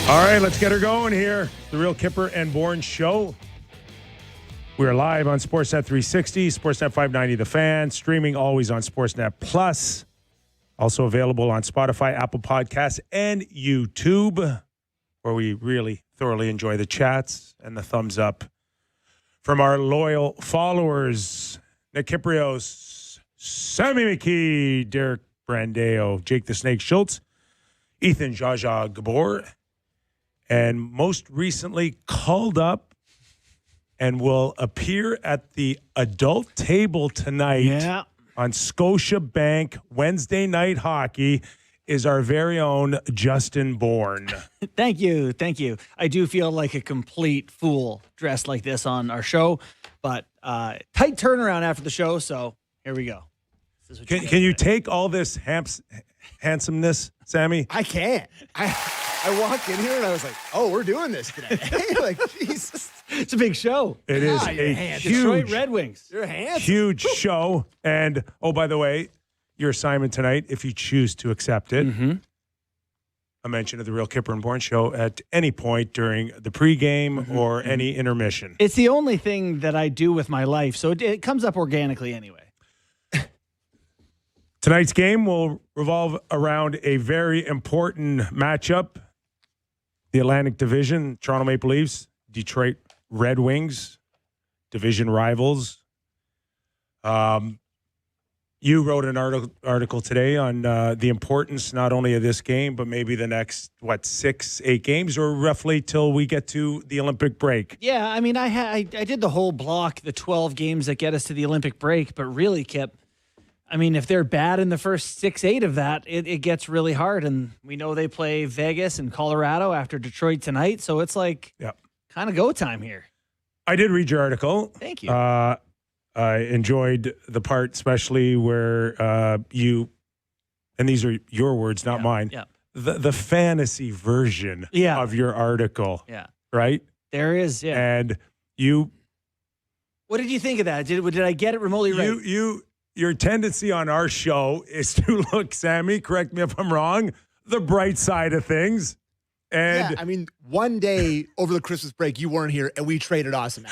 All right, let's get her going here. The Real Kyper and Bourne show. We are live on Sportsnet 360, Sportsnet 590 The Fan, streaming always on Sportsnet Plus. Also available on Spotify, Apple Podcasts, and YouTube, where we really thoroughly enjoy the chats and the thumbs up from our loyal followers. Nick Kypreos, Sam McKee, Derek Brandeo, Jake the Snake Schultz, Ethan Jaja Gabor, and most recently called up and will appear at the adult table tonight on Scotiabank Wednesday Night Hockey is our very own Justin Bourne. Thank you. Thank you. I do feel like a complete fool dressed like this on our show, but tight turnaround after the show, so here we go. Can you take all this handsomeness, Sammy? I can't. I walked in here and I was like, oh, we're doing this today. Like, Jesus. It's a big show. It is a Detroit Red Wings. You're handsome. Huge show. And, oh, by the way, your assignment tonight, if you choose to accept it, a mention of the Real Kyper and Bourne show at any point during the pregame or any intermission. It's the only thing that I do with my life, so it comes up organically anyway. Tonight's game will revolve around a very important matchup. The Atlantic Division, Toronto Maple Leafs, Detroit Red Wings, division rivals. You wrote an article today on the importance not only of this game, but maybe the next, 6-8 games, or roughly till we get to the Olympic break. Yeah, I mean, I did the whole block, the 12 games that get us to the Olympic break, but really, Kip, I mean, if they're bad in the first 6-8 of that, it gets really hard. And we know they play Vegas and Colorado after Detroit tonight. So it's like kind of go time here. I did read your article. Thank you. I enjoyed the part, especially where you, and these are your words, not mine, the fantasy version of your article. Yeah. Right? There is, And you. What did you think of that? Did I get it remotely right? Your tendency on our show is to look, Sammy, correct me if I'm wrong, the bright side of things. And I mean, one day over the Christmas break, you weren't here, and we traded awesome.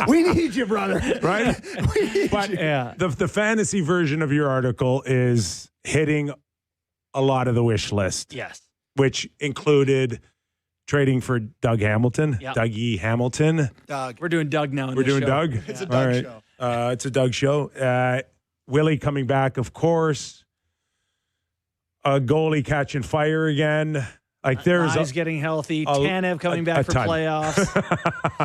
We need you, brother. Right? But the fantasy version of your article is hitting a lot of the wish list. Yes. Which included trading for Doug Hamilton, Dougie Hamilton. Doug. We're doing Doug now. We're doing Doug. It's a Doug show. It's a Doug show. Willie coming back, of course. A goalie catching fire again. Like there's getting healthy. Tanev coming back for playoffs.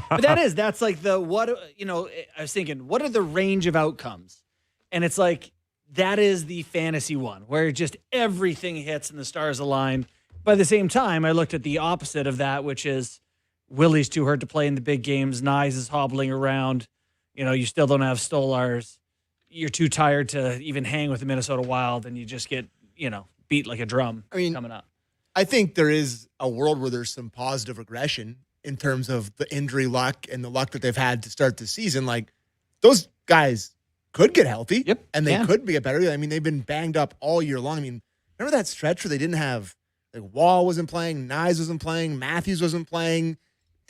But that's like I was thinking, what are the range of outcomes? And it's like that is the fantasy one where just everything hits and the stars align. But at the same time, I looked at the opposite of that, which is Willie's too hurt to play in the big games. Nyes is hobbling around. You still don't have Stolars. You're too tired to even hang with the Minnesota Wild, and you just get, beat like a drum coming up. I think there is a world where there's some positive regression in terms of the injury luck and the luck that they've had to start the season. Like, those guys could get healthy, and they could get better. I mean, they've been banged up all year long. I mean, remember that stretch where they didn't have – like Wall wasn't playing, Nyes wasn't playing, Matthews wasn't playing,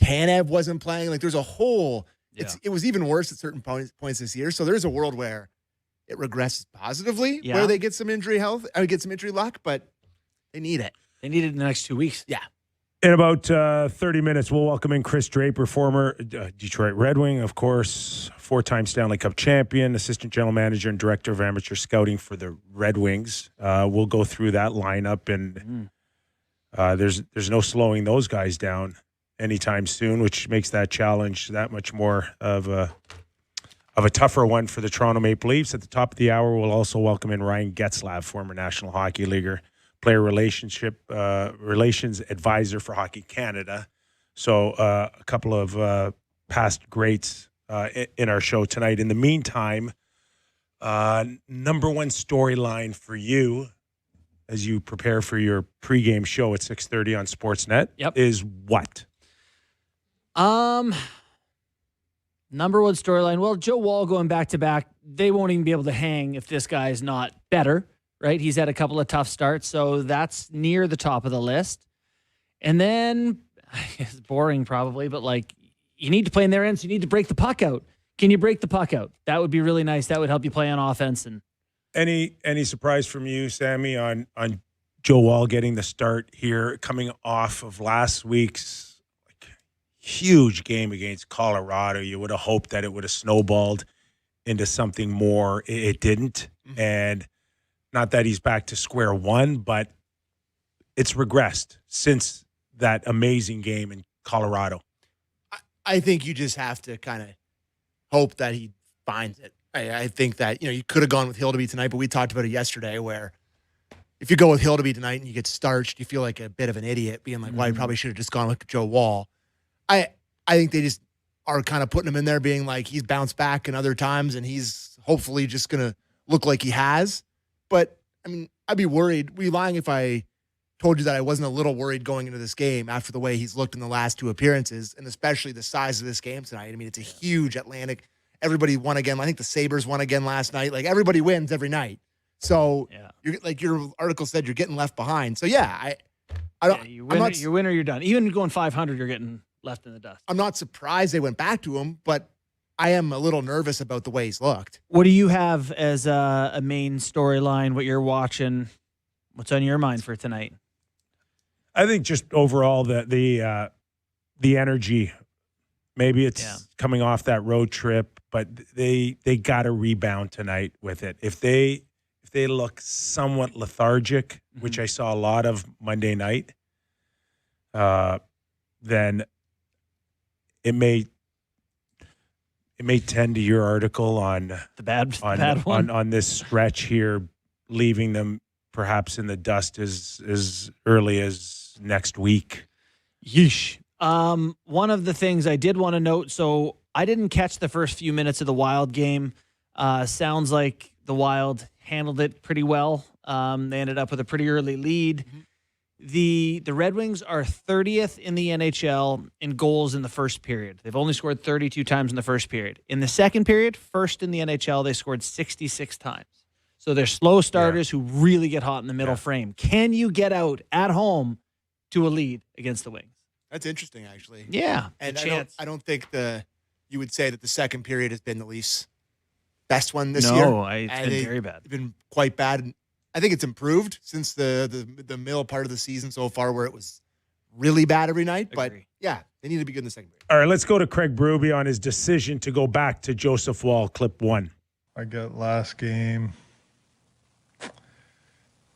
Tanev wasn't playing. Like there's a whole it was even worse at certain points this year. So there's a world where it regresses positively, where they get some injury get some injury luck, but they need it. They need it in the next 2 weeks. Yeah. In about 30 minutes, we'll welcome in Kris Draper, former Detroit Red Wing, of course, 4-time Stanley Cup champion, assistant general manager and director of amateur scouting for the Red Wings. We'll go through that lineup, and there's no slowing those guys down anytime soon, which makes that challenge that much more of a tougher one for the Toronto Maple Leafs. At the top of the hour, we'll also welcome in Ryan Getzlaf, former National Hockey Leaguer, player relations advisor for Hockey Canada. So a couple of past greats in our show tonight. In the meantime, number one storyline for you as you prepare for your pregame show at 6:30 on Sportsnet is what? Number one storyline. Well, Joe Wall going back to back. They won't even be able to hang if this guy is not better, right? He's had a couple of tough starts, so that's near the top of the list. And then, it's boring probably, but like, you need to play in their end, so you need to break the puck out. Can you break the puck out? That would be really nice. That would help you play on offense. And any surprise from you, Sammy, on Joe Woll getting the start here, coming off of last week's huge game against Colorado? You would have hoped that it would have snowballed into something more. It didn't. Mm-hmm. And not that he's back to square one, but it's regressed since that amazing game in Colorado. I think you just have to kind of hope that he finds it. I think that, you could have gone with Hildeby tonight, but we talked about it yesterday where if you go with Hildeby tonight and you get starched, you feel like a bit of an idiot being like, well, you probably should have just gone with Joe Woll. I think they just are kind of putting him in there being like he's bounced back in other times and he's hopefully just going to look like he has. But, I mean, I'd be worried. We'd be lying if I told you that I wasn't a little worried going into this game after the way he's looked in the last two appearances, and especially the size of this game tonight. I mean, it's a huge Atlantic. Everybody won again. I think the Sabres won again last night. Like, everybody wins every night. So, you're like your article said, you're getting left behind. So, I don't. You win or you're done. Even going 500, you're getting left in the dust. I'm not surprised they went back to him, but I am a little nervous about the way he's looked. What do you have as a main storyline? What you're watching? What's on your mind for tonight? I think just overall the energy. Maybe it's coming off that road trip, but they got to rebound tonight with it. If they look somewhat lethargic, which I saw a lot of Monday night, then it may tend to your article on the bad one on this stretch here, leaving them perhaps in the dust as early as next week. Yeesh. One of the things I did want to note, so I didn't catch the first few minutes of the Wild game. Sounds like the Wild handled it pretty well. They ended up with a pretty early lead. The Red Wings are 30th in the NHL in goals in the first period. They've only scored 32 times in the first period. In the second period, first in the NHL, they scored 66 times. So they're slow starters who really get hot in the middle frame. Can you get out at home to a lead against the Wings? That's interesting, actually. Yeah, and I don't think you would say that the second period has been the least best one this year. No, it's been very bad. It's been quite bad. I think it's improved since the middle part of the season so far, where it was really bad every night. Agree. But they need to be good in the second period. All right, let's go to Craig Berube on his decision to go back to Joseph Woll, clip 1. I get last game.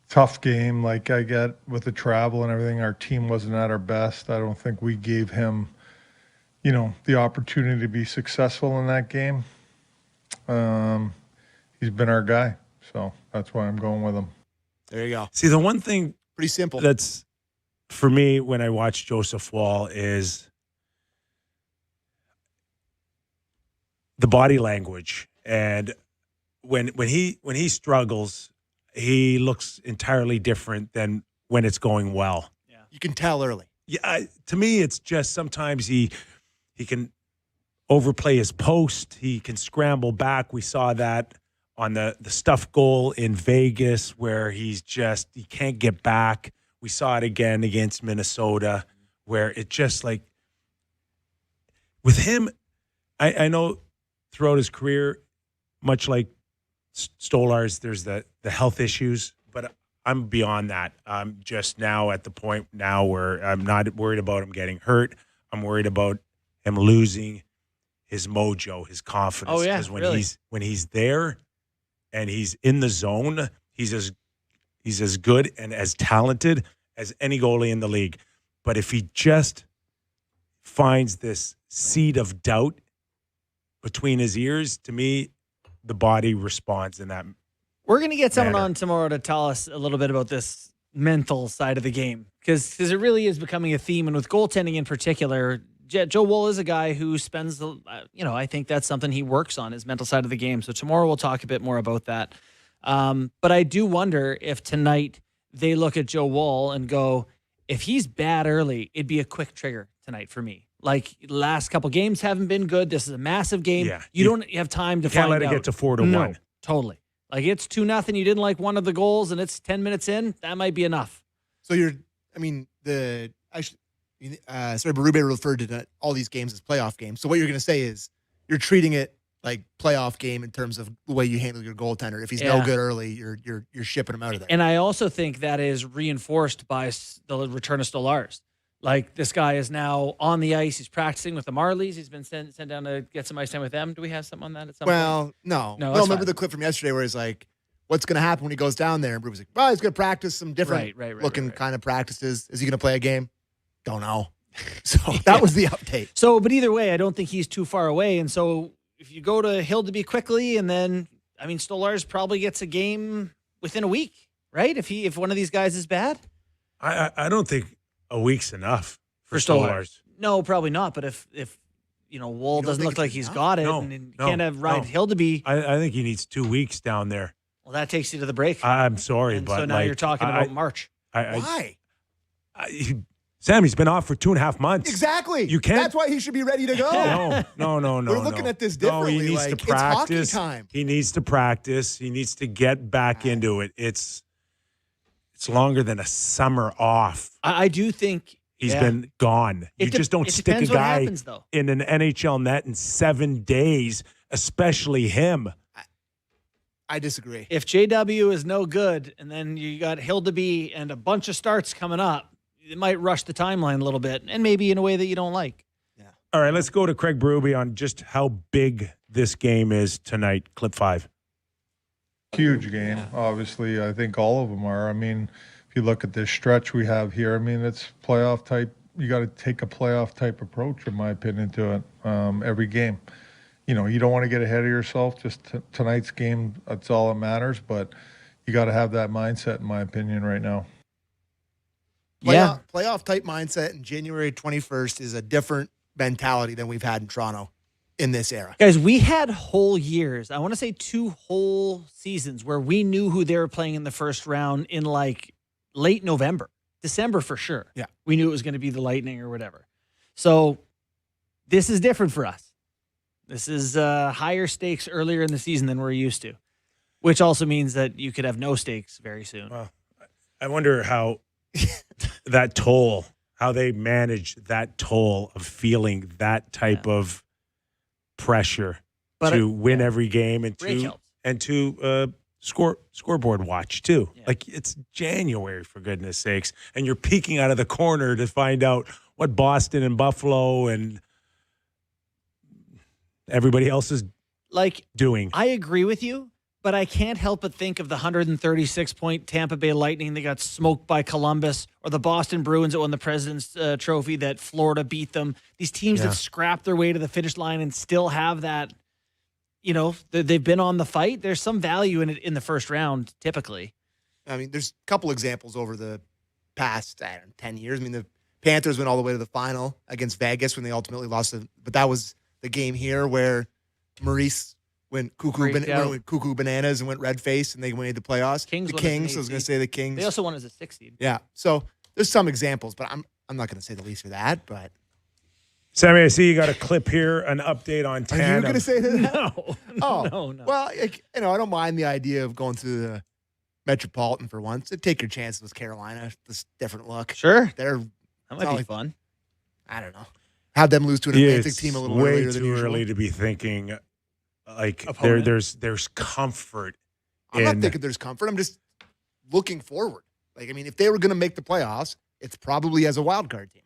Tough game, like I get with the travel and everything. Our team wasn't at our best. I don't think we gave him, the opportunity to be successful in that game. He's been our guy, so that's why I'm going with him. There you go. See, the one thing pretty simple that's for me when I watch Joseph Woll is the body language, and when he struggles, he looks entirely different than when it's going well. Yeah, you can tell early. Yeah, to me, it's just sometimes he can overplay his post. He can scramble back. We saw that on the stuff goal in Vegas where he can't get back. We saw it again against Minnesota where it just like with him, I know throughout his career, much like Stolarz, there's the health issues, but I'm beyond that. I'm just now at the point now where I'm not worried about him getting hurt. I'm worried about him losing his mojo, his confidence. Oh yeah, because really? when he's there and he's in the zone, he's as good and as talented as any goalie in the league. But if he just finds this seed of doubt between his ears, to me, the body responds in that. We're going to get someone on tomorrow to tell us a little bit about this mental side of the game because it really is becoming a theme. And with goaltending in particular, Joe Woll is a guy who spends, I think that's something he works on, his mental side of the game. So tomorrow we'll talk a bit more about that. But I do wonder if tonight they look at Joe Woll and go, if he's bad early, it'd be a quick trigger tonight for me. Like, last couple games haven't been good. This is a massive game. Yeah. You don't have time to find out. Can't let it get to 4-1. No, totally. Like it's 2-0. You didn't like one of the goals, and it's 10 minutes in. That might be enough. So Berube referred to all these games as playoff games. So what you're going to say is you're treating it like playoff game in terms of the way you handle your goaltender. If he's no good early, you're shipping him out of there. And I also think that is reinforced by the return of Stolarz. Like this guy is now on the ice. He's practicing with the Marlies. He's been sent down to get some ice time with them. Do we have something on that at some point? No. Remember the clip from yesterday where he's like, what's going to happen when he goes down there? And Bruce was like, well, he's going to practice some different looking kind of practices. Is he going to play a game? Don't know. So that was the update. So, but either way, I don't think he's too far away. And so if you go to Hildeby quickly, and then, Stolarz probably gets a game within a week, right? If one of these guys is bad? I don't think a week's enough for Stolarz. No, probably not. But if Woll doesn't look like he's got it, and can't have Hildeby. I think he needs 2 weeks down there. Well, that takes you to the break. I'm sorry, but so now you're talking about March. Why? Sam, he's been off for 2.5 months. Exactly. You can't. That's why he should be ready to go. No. We're looking at this differently. No, he needs to practice. It's hockey time. He needs to practice. He needs to get back into it. It's longer than a summer off. I do think he's been gone. You just don't stick a guy in an NHL net in 7 days, especially him. I disagree. If JW is no good, and then you got Hildeby and a bunch of starts coming up, it might rush the timeline a little bit, and maybe in a way that you don't like. Yeah. All right, let's go to Craig Berube on just how big this game is tonight. Clip 5. Huge game, obviously. I think all of them are. If you look at this stretch we have here, it's playoff type. You got to take a playoff type approach, in my opinion, to it every game. You don't want to get ahead of yourself. Just tonight's game, that's all that matters. But you got to have that mindset, in my opinion, right now. Playoff type mindset in January 21st is a different mentality than we've had in Toronto in this era. Guys, we had whole years, I want to say 2 whole seasons, where we knew who they were playing in the first round in like late November, December for sure. Yeah. We knew it was going to be the Lightning or whatever. So this is different for us. This is higher stakes earlier in the season than we're used to, which also means that you could have no stakes very soon. Well, I wonder how how they manage that toll of feeling that type of pressure to win every game and to scoreboard watch too. Yeah. Like it's January, for goodness sakes, and you're peeking out of the corner to find out what Boston and Buffalo and everybody else is doing. I agree with you, but I can't help but think of the 136-point Tampa Bay Lightning that got smoked by Columbus, or the Boston Bruins that won the President's Trophy that Florida beat them. These teams that scrapped their way to the finish line and still have that, they've been on the fight. There's some value in it in the first round, typically. There's a couple examples over the past 10 years. The Panthers went all the way to the final against Vegas when they ultimately lost it, but that was the game here where Maurice went cuckoo bananas and went red face, and they made the playoffs. I was going to say the Kings. They also won as a 6 seed. Yeah. So there's some examples, but I'm not going to say the least for that. But Sammy, I see you got a clip here, an update on Tanev. Are you going to say that? No. No. Well, I don't mind the idea of going through the Metropolitan for once. Take your chances with Carolina. This different look. Sure. That might be fun. I don't know. Have them lose to an Atlantic team a little earlier than usual. Way too early to be thinking there's comfort. I'm not thinking there's comfort. I'm just looking forward. If they were going to make the playoffs, it's probably as a wild card team.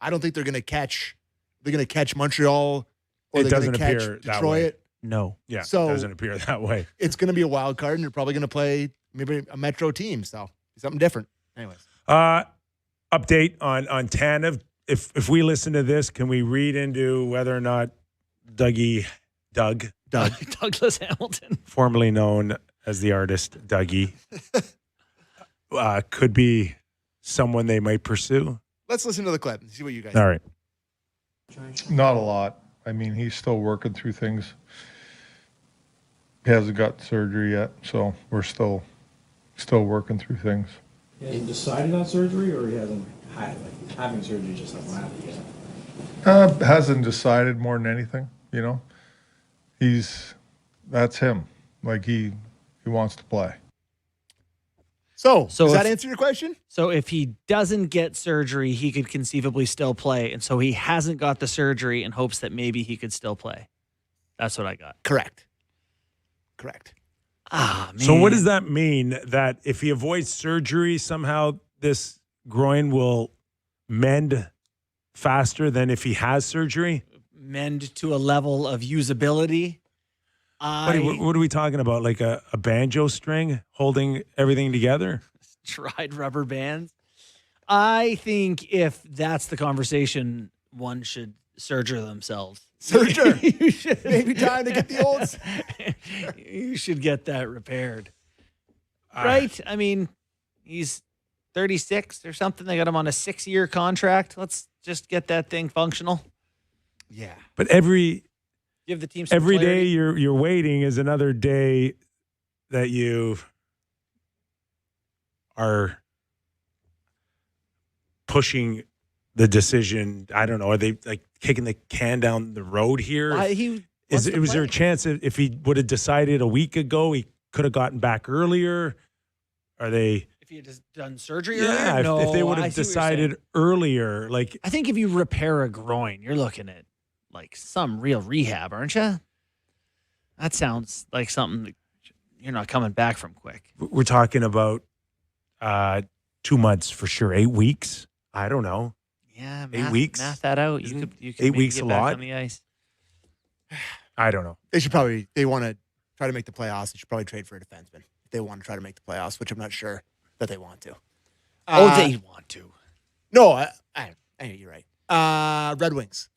I don't think they're going to catch. They're going to catch Montreal, or they're going to catch Detroit. No, it doesn't appear that way. It's going to be a wild card, and they're probably going to play maybe a Metro team. So something different. Anyways, update on Tanev. If we listen to this, can we read into whether or not Douglas Hamilton, formerly known as the artist Dougie, could be someone they might pursue? Let's listen to the clip and see what you guys All right. Not a lot. He's still working through things. He hasn't got surgery yet, so we're still working through things. He hasn't decided on surgery, or he hasn't had having surgery just hasn't happened yet? Hasn't decided more than anything, That's him. He He wants to play. So does that answer your question? So if he doesn't get surgery, he could conceivably still play. And so he hasn't got the surgery in hopes that maybe he could still play. That's what I got. Correct. Ah, man. So what does that mean? That if he avoids surgery, somehow this groin will mend faster than if he has surgery? Mend to a level of usability. What are we talking about? Like a banjo string holding everything together? Dried rubber bands. I think if that's the conversation, one should surgery themselves. You should. Maybe time to get the olds. You should get that repaired. Right? I mean, he's 36 or something. They got him on a 6-year contract. Let's just get that thing functional. Yeah. But every Give the team some day clarity. you're waiting is another day that you are pushing the decision. I don't know. Are they like kicking the can down the road here? Was there a chance that if he would have decided a week ago, he could have gotten back earlier? Are they? If he had just done surgery Yeah, earlier? No, if they would I have see what you're decided saying. earlier, like I think if you repair a groin, you're looking at like some real rehab, aren't you? That sounds like something that you're not coming back from quick. we're talking about 2 months for sure, 8 weeks. I don't know. Yeah, 8 weeks. Math that out. You Isn't could 8 maybe weeks get a back lot? on the ice. I don't know. They want to try to make the playoffs. They should probably trade for a defenseman if they want to try to make the playoffs, which I'm not sure that they want to. They want to. No, I think you're right. Red Wings.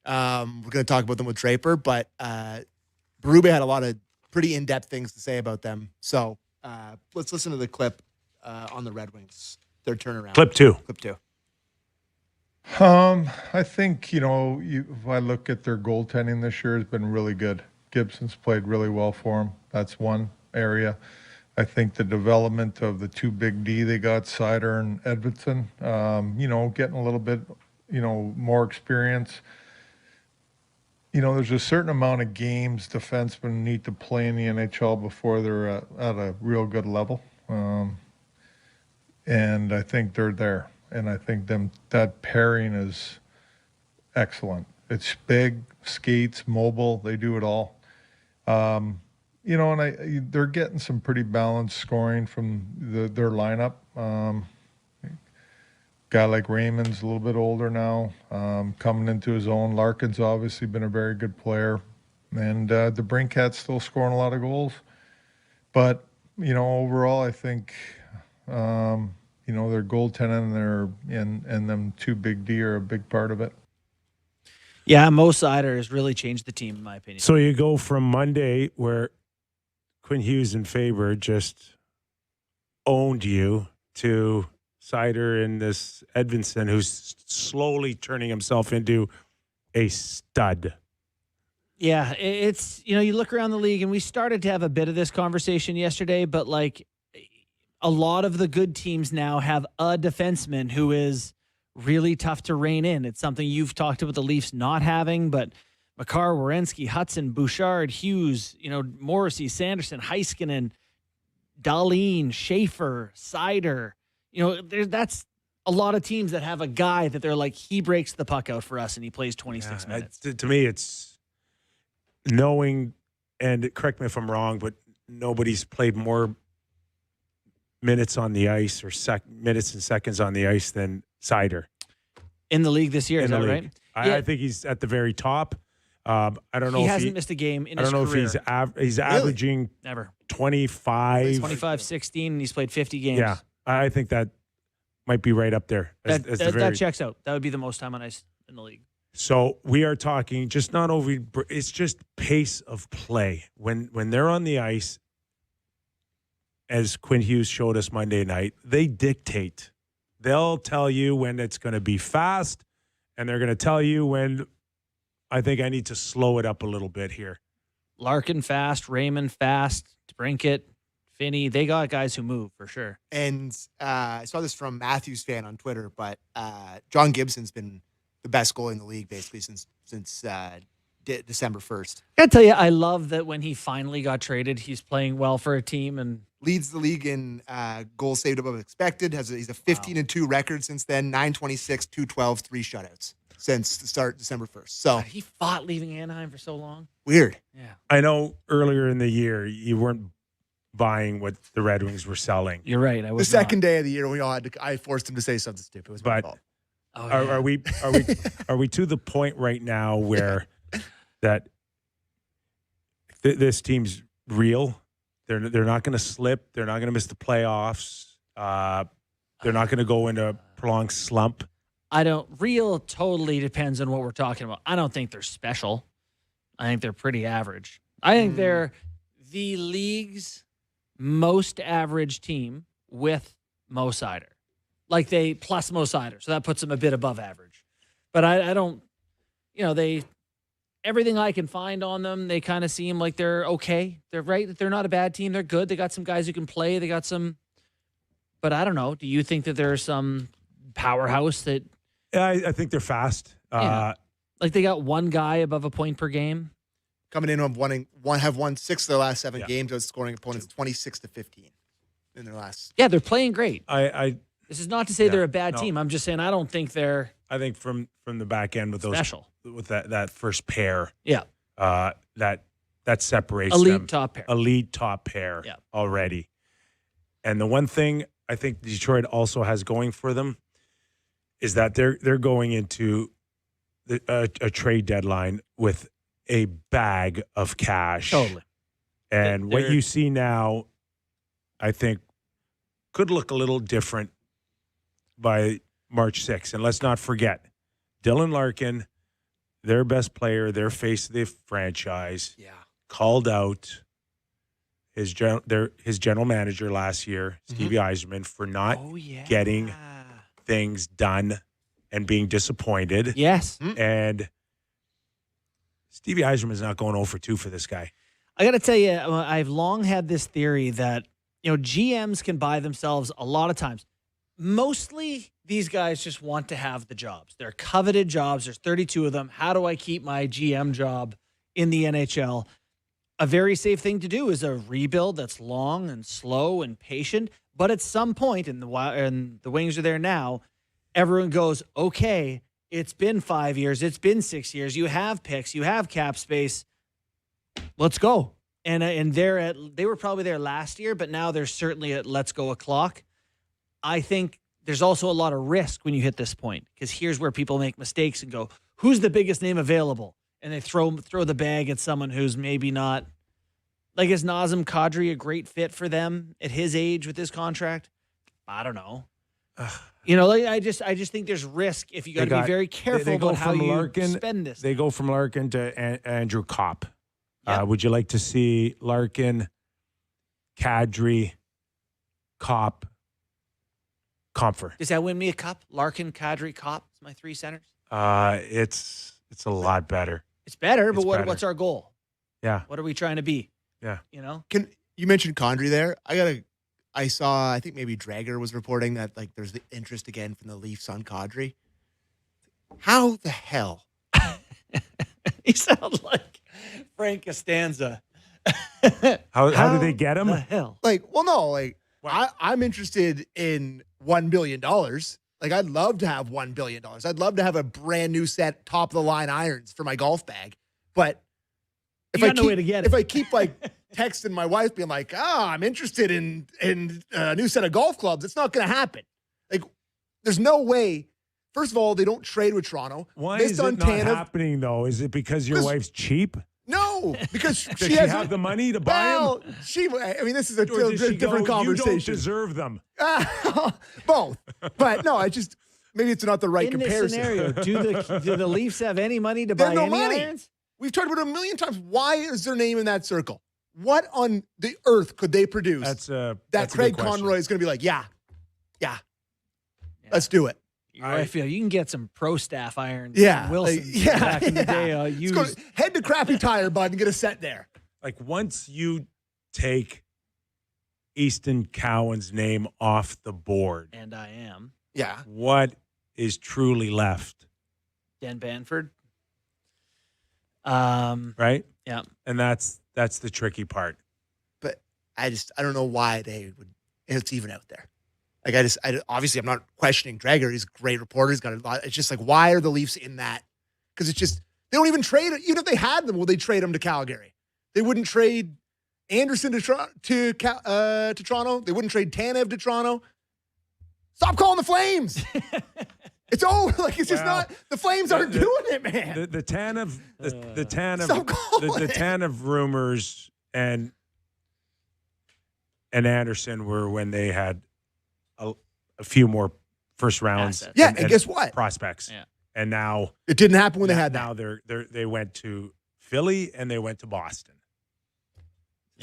We're going to talk about them with Draper, but Berube had a lot of pretty in-depth things to say about them. So let's listen to the clip on the Red Wings, their turnaround. Clip 2. I think, if I look at their goaltending this year, has been really good. Gibson's played really well for him. That's one area. I think the development of the 2 big D they got, Seider and Edvinsson, getting a little bit, more experience. There's a certain amount of games defensemen need to play in the NHL before they're at a real good level. And I think they're there. And I think that pairing is excellent. It's big, skates, mobile. They do it all. And they're getting some pretty balanced scoring from their lineup. Guy like Raymond's a little bit older now, coming into his own. Larkin's obviously been a very good player. And the Brinkat's still scoring a lot of goals. But, overall, I think, their goaltending and them 2 big D are a big part of it. Yeah, Mo Seider has really changed the team, in my opinion. So you go from Monday where Quinn Hughes and Faber just owned you to Seider and this Edvinsson, who's slowly turning himself into a stud. Yeah, it's, you look around the league, and we started to have a bit of this conversation yesterday, but like a lot of the good teams now have a defenseman who is really tough to rein in. It's something you've talked about the Leafs not having, but Makar, Werenski, Hudson, Bouchard, Hughes, Morrissey, Sanderson, Heiskanen, Dahlin, Schaefer, Seider. That's a lot of teams that have a guy that they're like, he breaks the puck out for us and he plays 26 minutes. To me, it's knowing, and correct me if I'm wrong, but nobody's played more minutes on the ice or minutes and seconds on the ice than Seider. In the league this year, is that right? I think he's at the very top. I don't know he if hasn't missed a game in his career. I don't know if he's averaging never 25. 25-16, and he's played 50 games. Yeah, I think that might be right up there. That checks out. That would be the most time on ice in the league. So we are talking just not over. It's just pace of play when they're on the ice. As Quinn Hughes showed us Monday night, they dictate. They'll tell you when it's going to be fast, and they're going to tell you when I think I need to slow it up a little bit here. Larkin fast, Raymond fast, Brinkett, Finney. They got guys who move for sure. And I saw this from Matthews fan on Twitter, but John Gibson's been the best goalie in the league basically since December 1st. I gotta tell you, I love that when he finally got traded, he's playing well for a team and leads the league in goals saved above expected. He's a 15-2 record since then. 926, 212, 3 shutouts since the start December 1st. So God, he fought leaving Anaheim for so long. Weird. Yeah, I know earlier in the year you weren't buying what the Red Wings were selling. You're right. I was the second day of the year we all had to. I forced him to say something stupid. It was my fault. Oh, yeah. Are we to the point right now where that this team's real? They're not going to slip. They're not going to miss the playoffs. They're not going to go into a prolonged slump. Real totally depends on what we're talking about. I don't think they're special. I think they're pretty average. I think they're the league's most average team with Mo Seider. Like they plus Mo Seider. So that puts them a bit above average. But I don't, everything I can find on them, they kind of seem like they're okay. They're right. They're not a bad team. They're good. They got some guys who can play. They got some, but I don't know. Do you think that there's some powerhouse that? I think they're fast. Like they got one guy above a point per game. Coming in on have won 6 of their last 7 games, outscoring opponents 26-15 in their last. Yeah, they're playing great. This is not to say they're a bad team. I'm just saying I don't think they're. I think from the back end with those special with that first pair. Yeah. That separates elite top pair. Elite top pair. Yeah. Already. And the one thing I think Detroit also has going for them is that they're going into a trade deadline with a bag of cash. Totally. And what you see now, I think, could look a little different by March 6th. And let's not forget, Dylan Larkin, their best player, their face of the franchise, called out his general manager last year, Stevie Yzerman, for not getting things done and being disappointed. Yes. And Stevie Yzerman's not going 0 for 2 for this guy. I got to tell you, I've long had this theory that, GMs can buy themselves a lot of times. Mostly these guys just want to have the jobs. They're coveted jobs. There's 32 of them. How do I keep my GM job in the NHL? A very safe thing to do is a rebuild that's long and slow and patient. But at some point, and the Wings are there now, everyone goes, okay, it's been 5 years. It's been 6 years. You have picks. You have cap space. Let's go. And they were probably there last year, but now they're certainly at let's go o'clock. I think there's also a lot of risk when you hit this point, because here's where people make mistakes and go, who's the biggest name available? And they throw the bag at someone who's maybe not. Like, is Nazem Kadri a great fit for them at his age with his contract? I don't know. I just think there's risk if you got to be very careful about how you spend this. They go from Larkin to Andrew Kopp. Yep. Would you like to see Larkin, Kadri, Kopp, Comfer? Does that win me a cup? Larkin, Kadri, Kopp. It's my 3 centers. It's a lot better. It's better, but what's our goal? Yeah. What are we trying to be? Yeah. You mentioned Condry there. I saw, I think maybe Drager was reporting that there's the interest again from the Leafs on Kadri. How the hell? He sounds like Frank Costanza. How do they get him? The hell? I'm interested in $1 billion. I'd love to have $1 billion. I'd love to have a brand new set, top of the line irons for my golf bag. But if I keep texting my wife being like, I'm interested in a new set of golf clubs, it's not going to happen. There's no way. First of all, they don't trade with Toronto. Why is it not happening, though? Is it because your wife's cheap? No, because Does she have the money to buy them? This is a different conversation. You don't deserve them. Both. But no, maybe it's not the right comparison. In this scenario, do the Leafs have any money to buy any irons? We've talked about it a million times. Why is their name in that circle? What on the earth could they produce that Craig Conroy is going to be like, yeah, let's do it? I feel you can get some pro staff irons. Yeah. Wilson. Back in the day. Head to Crappy Tire, bud, and get a set there. Once you take Easton Cowan's name off the board. And I am. Yeah. What is truly left? Dan Banford. Right? Yeah. And that's the tricky part. But I don't know why it's even out there. Like obviously I'm not questioning Drager. He's a great reporter. He's got a lot. It's just like, why are the Leafs in that? Because it's just, they don't even trade it. Even if they had them, will they trade them to Calgary? They wouldn't trade Anderson to Toronto. They wouldn't trade Tanev to Toronto. Stop calling the Flames. It's over. Like, it's just not. The Flames aren't doing it, man. The Tanev rumors and Anderson were when they had a few more first rounds. Assets. Yeah, and guess what? Prospects. Yeah. And now It didn't happen when they had now that. they went to Philly and they went to Boston.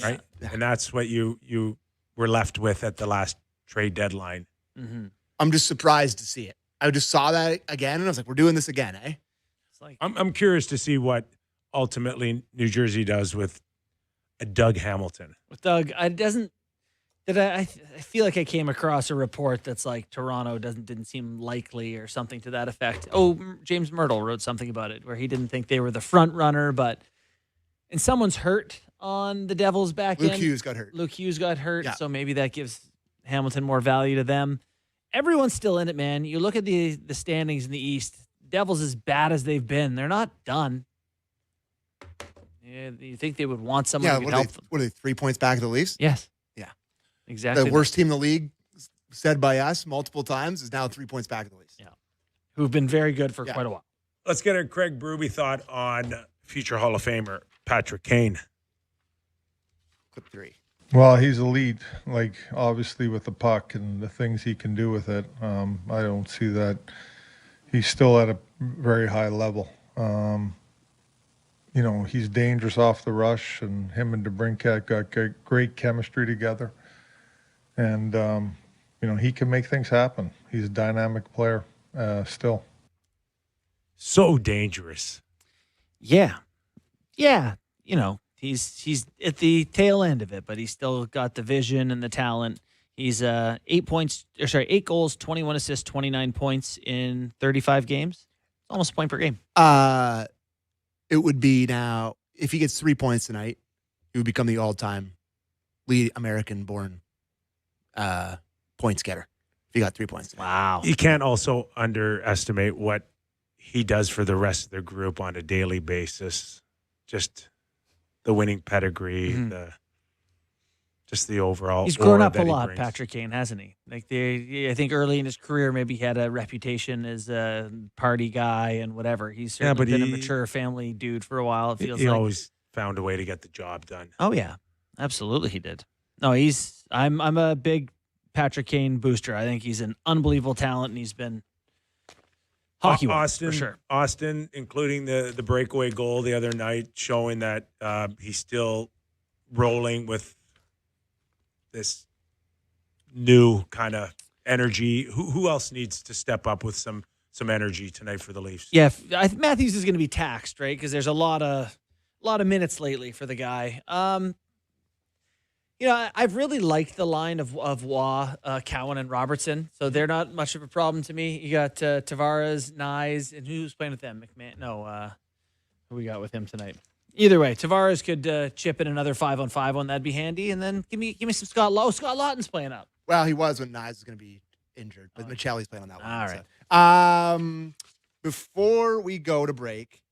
Right? Yeah. And that's what you were left with at the last trade deadline. Mm-hmm. I'm just surprised to see it. I just saw that again, and I was like, we're doing this again, eh? It's like, I'm curious to see what ultimately New Jersey does with a Doug Hamilton. with Doug, I feel like I came across a report that's like Toronto didn't seem likely or something to that effect. Oh, James Myrtle wrote something about it where he didn't think they were the front runner, and someone's hurt on the Devils back end. Luke Hughes got hurt. Yeah. So maybe that gives Hamilton more value to them. Everyone's still in it, man. You look at the standings in the East. Devils, as bad as they've been, they're not done. Yeah, you think they would want someone who could help them? What are they, 3 points back of the Leafs? Yes. Yeah. Exactly. The worst team in the league, said by us multiple times, is now 3 points back of the Leafs. Yeah. Who've been very good for quite a while. Let's get a Craig Berube thought on future Hall of Famer Patrick Kane. Clip 3. Well, he's elite, like obviously with the puck and the things he can do with it. I don't see that. He's still at a very high level. He's dangerous off the rush, and him and DeBrincat got great chemistry together. And, he can make things happen. He's a dynamic player still. So dangerous. Yeah. Yeah. He's at the tail end of it, but he's still got the vision and the talent. He's 8 goals, 21 assists, 29 points in 35 games. Almost a point per game. It would be now, if he gets 3 points tonight, he would become the all-time lead American-born points getter. If he got 3 points tonight. Wow. You can't also underestimate what he does for the rest of the group on a daily basis. Just the winning pedigree, the overall. He's grown up a lot, Patrick Kane, hasn't he? I think early in his career, maybe he had a reputation as a party guy and whatever. He's certainly been a mature family dude for a while. It feels he like. Always found a way to get the job done. Oh yeah, absolutely, he did. No, I'm a big Patrick Kane booster. I think he's an unbelievable talent, and he's been hockey-wise, for sure. Austin, including the breakaway goal the other night, showing that he's still rolling with this new kind of energy. Who else needs to step up with some energy tonight for the Leafs? Yeah, Matthews is going to be taxed, right? Because there's a lot of minutes lately for the guy. I've really liked the line of Waugh, Cowan, and Robertson. So they're not much of a problem to me. You got Tavares, Nyes, and who's playing with them? McMahon? No, who we got with him tonight? Either way, Tavares could chip in another 5-on-5 one. That'd be handy. And then give me some Scott Lowe. Scott Lawton's playing up. Well, he was when Nyes was going to be injured, but Michelli's playing on that one. All right. Before we go to break,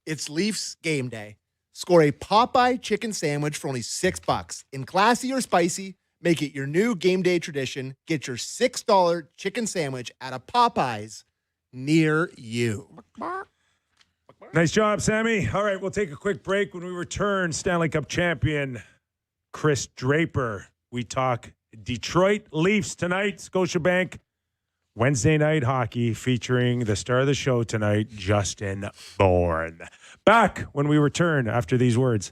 it's Leafs game day. Score a Popeye chicken sandwich for only $6. In classy or spicy, make it your new game day tradition. Get your $6 chicken sandwich at a Popeyes near you. Nice job, Sammy. All right, we'll take a quick break. When we return, Stanley Cup champion Kris Draper. We talk Detroit Leafs tonight, Scotiabank. Wednesday night hockey featuring the star of the show tonight, Justin Bourne. Back when we return after these words.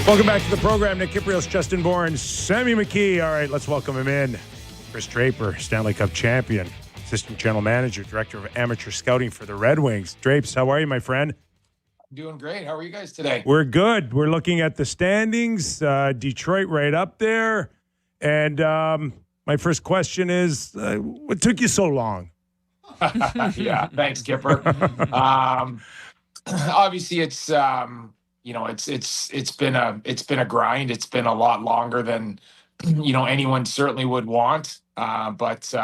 Welcome back to the program. Nick Kypreos, Justin Bourne, Sammy McKee. All right, let's welcome him in. Kris Draper, Stanley Cup champion, assistant general manager, director of amateur scouting for the Red Wings. Drapes, how are you, my friend? Doing great. How are you guys today? We're good. We're looking at the standings. Detroit right up there. And my first question is, what took you so long? Yeah, thanks, Kyper. Obviously, it's it's been a grind. It's been a lot longer than anyone certainly would want. But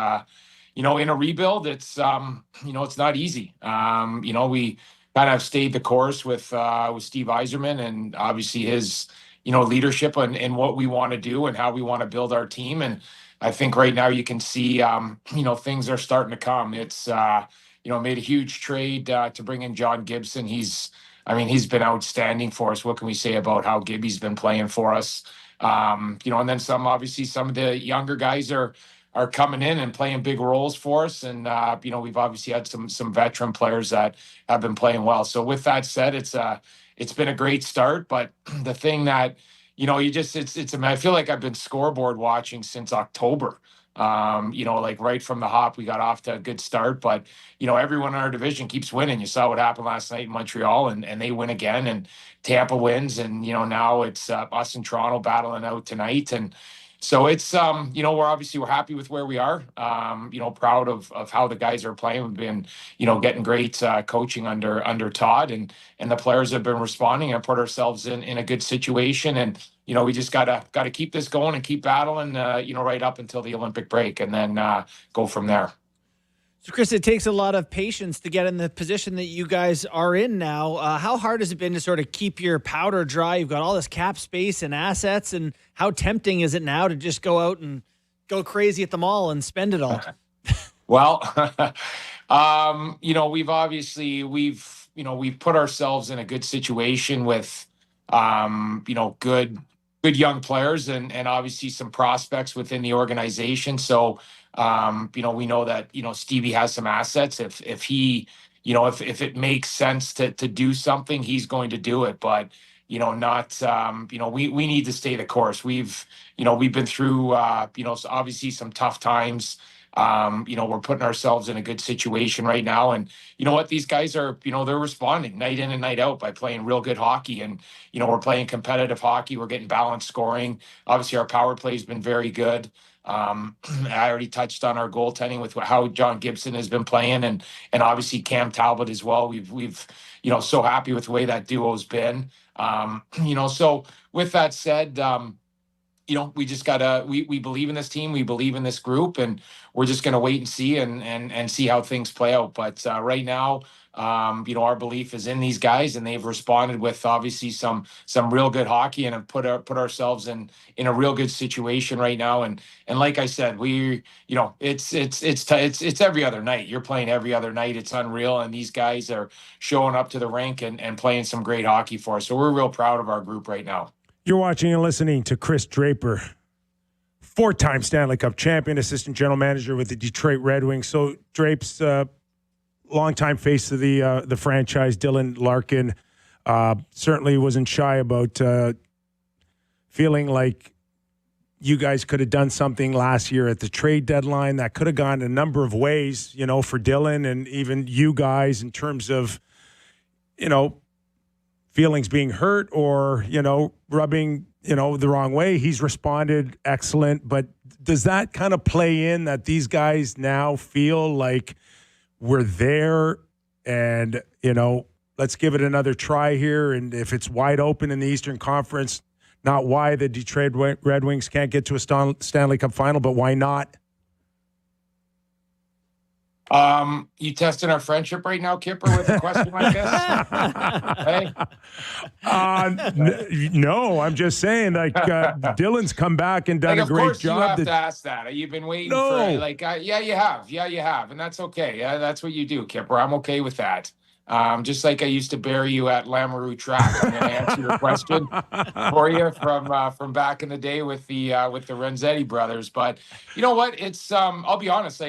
in a rebuild, it's it's not easy. We kind of stayed the course with Steve Yzerman and obviously his leadership and what we want to do and how we want to build our team. And I think right now you can see things are starting to come. It's made a huge trade to bring in John Gibson. He's been outstanding for us. What can we say about how Gibby's been playing for us? And then some of the younger guys are coming in and playing big roles for us. And, we've obviously had some veteran players that have been playing well. So with that said, it's been a great start, but the thing that, I feel like I've been scoreboard watching since October. Right from the hop, we got off to a good start, but everyone in our division keeps winning. You saw what happened last night in Montreal, and they win again, and Tampa wins, and now it's us and Toronto battling out tonight, and so it's we're happy with where we are. Proud of how the guys are playing. We've been getting great coaching under Todd, and the players have been responding and put ourselves in a good situation, and we just gotta keep this going and keep battling, right up until the Olympic break, and then go from there. So, Kris, it takes a lot of patience to get in the position that you guys are in now. How hard has it been to sort of keep your powder dry? You've got all this cap space and assets, and how tempting is it now to just go out and go crazy at the mall and spend it all? Well, we've put ourselves in a good situation with, good young players and obviously some prospects within the organization. So, we know that, Stevie has some assets. If he, if it makes sense to do something, he's going to do it. But, we need to stay the course. We've been through, obviously some tough times. We're putting ourselves in a good situation right now. And you know what? These guys are, they're responding night in and night out by playing real good hockey. And, we're playing competitive hockey. We're getting balanced scoring. Obviously, our power play has been very good. I already touched on our goaltending with how John Gibson has been playing, and obviously Cam Talbot as well. We've so happy with the way that duo's been. So with that said, we just gotta we believe in this team, we believe in this group, and we're just gonna wait and see and see how things play out. But right now, our belief is in these guys, and they've responded with obviously some real good hockey, and have put ourselves in a real good situation right now. And like I said, it's every other night. You're playing every other night. It's unreal, and these guys are showing up to the rink and playing some great hockey for us. So we're real proud of our group right now. You're watching and listening to Kris Draper, four-time Stanley Cup champion, assistant general manager with the Detroit Red Wings. So Drapes, longtime face of the franchise, Dylan Larkin, certainly wasn't shy about feeling like you guys could have done something last year at the trade deadline that could have gone a number of ways, for Dylan and even you guys in terms of, feelings being hurt or, rubbing, the wrong way. He's responded excellent. But does that kind of play in that these guys now feel like we're there and, let's give it another try here? And if it's wide open in the Eastern Conference, not why the Detroit Red Wings can't get to a Stanley Cup final, but why not? You testing our friendship right now, Kyper, with a question like this? Hey? No, I'm just saying, Dylan's come back and done a great job. You have to ask that. You've been waiting for it. Yeah, you have. Yeah, you have. And that's okay. Yeah, that's what you do, Kyper. I'm okay with that. Just like I used to bury you at Lamoureux track. I'm going to answer your question for you from back in the day with the Renzetti brothers. But you know what? It's I'll be honest,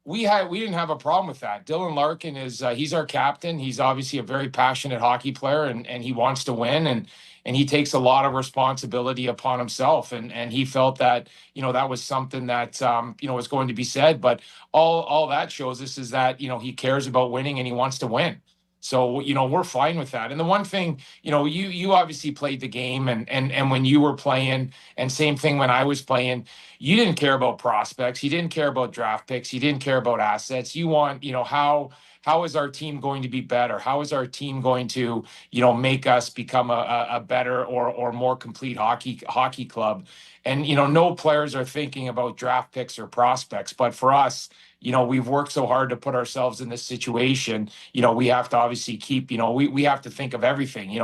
we didn't have a problem with that. Dylan Larkin is he's our captain. He's obviously a very passionate hockey player, and he wants to win, and he takes a lot of responsibility upon himself. And he felt that, that was something that, was going to be said. But all that shows us is that, he cares about winning and he wants to win. So, we're fine with that. And the one thing, you obviously played the game, and when you were playing, and same thing when I was playing, you didn't care about prospects. You didn't care about draft picks. You didn't care about assets. You want, how is our team going to be better? How is our team going to, make us become a better or more complete hockey club? And, no players are thinking about draft picks or prospects. But for us, we've worked so hard to put ourselves in this situation. We have to obviously keep, we have to think of everything.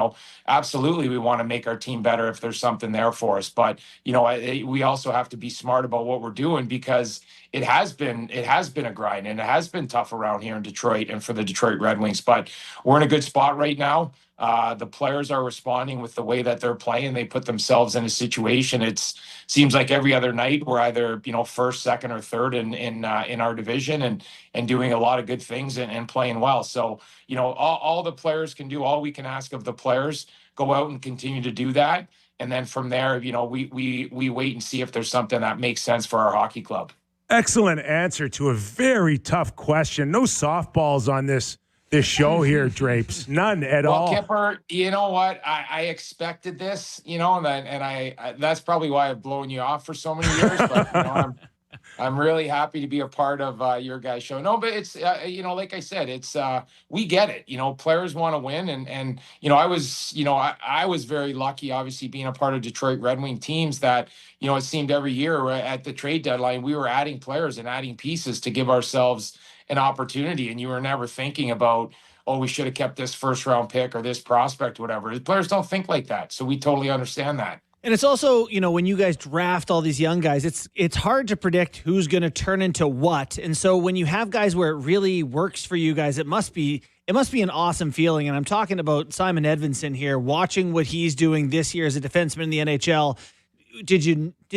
Absolutely, we want to make our team better if there's something there for us. But, we also have to be smart about what we're doing, because it has been a grind, and it has been tough around here in Detroit and for the Detroit Red Wings. But we're in a good spot right now. The players are responding with the way that they're playing. They put themselves in a situation. It seems like every other night we're either, first, second, or third in our division, and doing a lot of good things and playing well. So, all the players can do, all we can ask of the players, go out and continue to do that. And then from there, we wait and see if there's something that makes sense for our hockey club. Excellent answer to a very tough question. No softballs on this show here, Drapes. None at all. Well, Kyper, you know what? I expected this, and I that's probably why I've blown you off for so many years. But I'm really happy to be a part of your guys' show. No, but it's like I said, it's we get it. Players want to win, and I was very lucky, obviously, being a part of Detroit Red Wing teams that it seemed every year at the trade deadline we were adding players and adding pieces to give ourselves an opportunity, and you were never thinking about, oh, we should have kept this first round pick or this prospect, whatever. The players don't think like that, so we totally understand that. And it's also, when you guys draft all these young guys, it's hard to predict who's going to turn into what. And so when you have guys where it really works for you guys, it must be an awesome feeling. And I'm talking about Simon Edvinsson here, watching what he's doing this year as a defenseman in the NHL.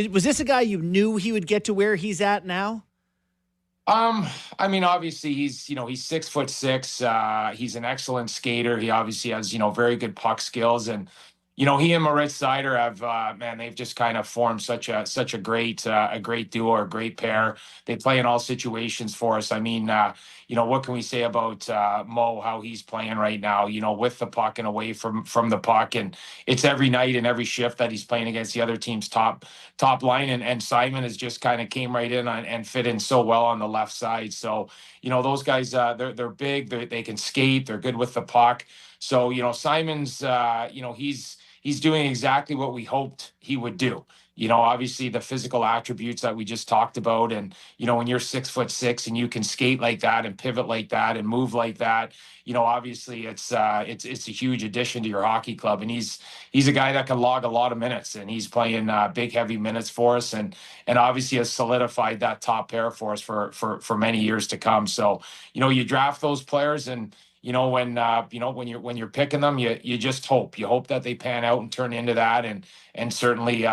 Was this a guy you knew he would get to where he's at now? Obviously he's 6'6". He's an excellent skater. He obviously has, very good puck skills, and, he and Moritz Seider have, they've just kind of formed such a great duo, a great pair. They play in all situations for us. What can we say about Mo, how he's playing right now, with the puck and away from the puck. And it's every night and every shift that he's playing against the other team's top line. And Simon has just kind of came right in and fit in so well on the left side. So, those guys, they're big, they can skate, they're good with the puck. So, Simon's, he's doing exactly what we hoped he would do. Obviously the physical attributes that we just talked about. And, when you're 6'6" and you can skate like that and pivot like that and move like that, obviously it's a huge addition to your hockey club. And he's a guy that can log a lot of minutes, and he's playing big, heavy minutes for us. And obviously has solidified that top pair for us for many years to come. So, you draft those players, and, when you're picking them, you just hope that they pan out and turn into that. And certainly,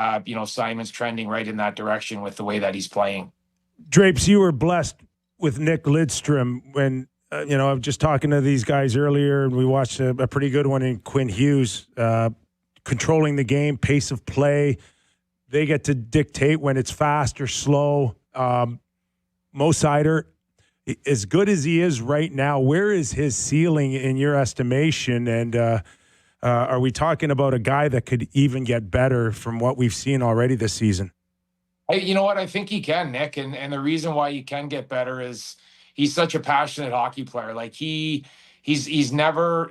Simon's trending right in that direction with the way that he's playing. Drapes, you were blessed with Nick Lidstrom when, I'm just talking to these guys earlier, and we watched a pretty good one in Quinn Hughes, controlling the game, pace of play. They get to dictate when it's fast or slow. Mo Seider, as good as he is right now, where is his ceiling in your estimation? And are we talking about a guy that could even get better from what we've seen already this season? You know what? I think he can, Nick. And the reason why he can get better is he's such a passionate hockey player. Like he's never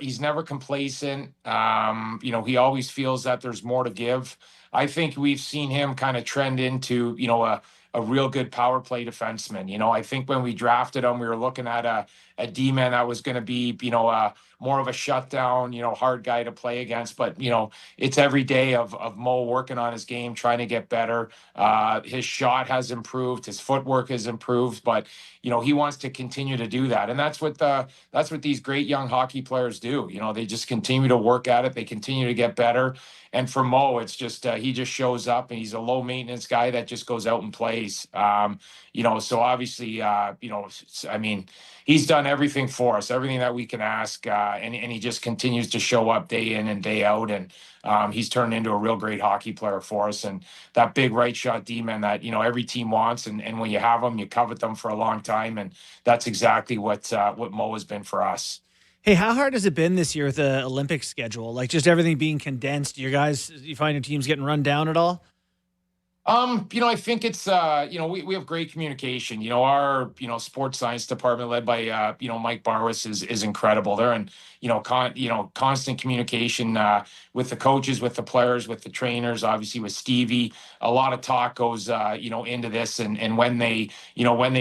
complacent. He always feels that there's more to give. I think we've seen him kind of trend into, a real good power play defenseman. I think when we drafted him, we were looking at D-man that was going to be, more of a shutdown, hard guy to play against. But, it's every day of Mo working on his game, trying to get better. His shot has improved. His footwork has improved. But, he wants to continue to do that. And that's what these great young hockey players do. They just continue to work at it. They continue to get better. And for Mo, it's just he just shows up, and he's a low maintenance guy that just goes out and plays. So obviously, he's done everything for us, everything that we can ask, and he just continues to show up day in and day out. And he's turned into a real great hockey player for us. And that big right shot D-man that every team wants, and when you have them, you covet them for a long time. And that's exactly what Mo has been for us. Hey, how hard has it been this year with the Olympic schedule? Like, just everything being condensed. You find your teams getting run down at all? I think it's, we have great communication. Our, sports science department led by, Mike Barwis is incredible. They're in, constant communication with the coaches, with the players, with the trainers, obviously with Stevie. A lot of talk goes, into this and when they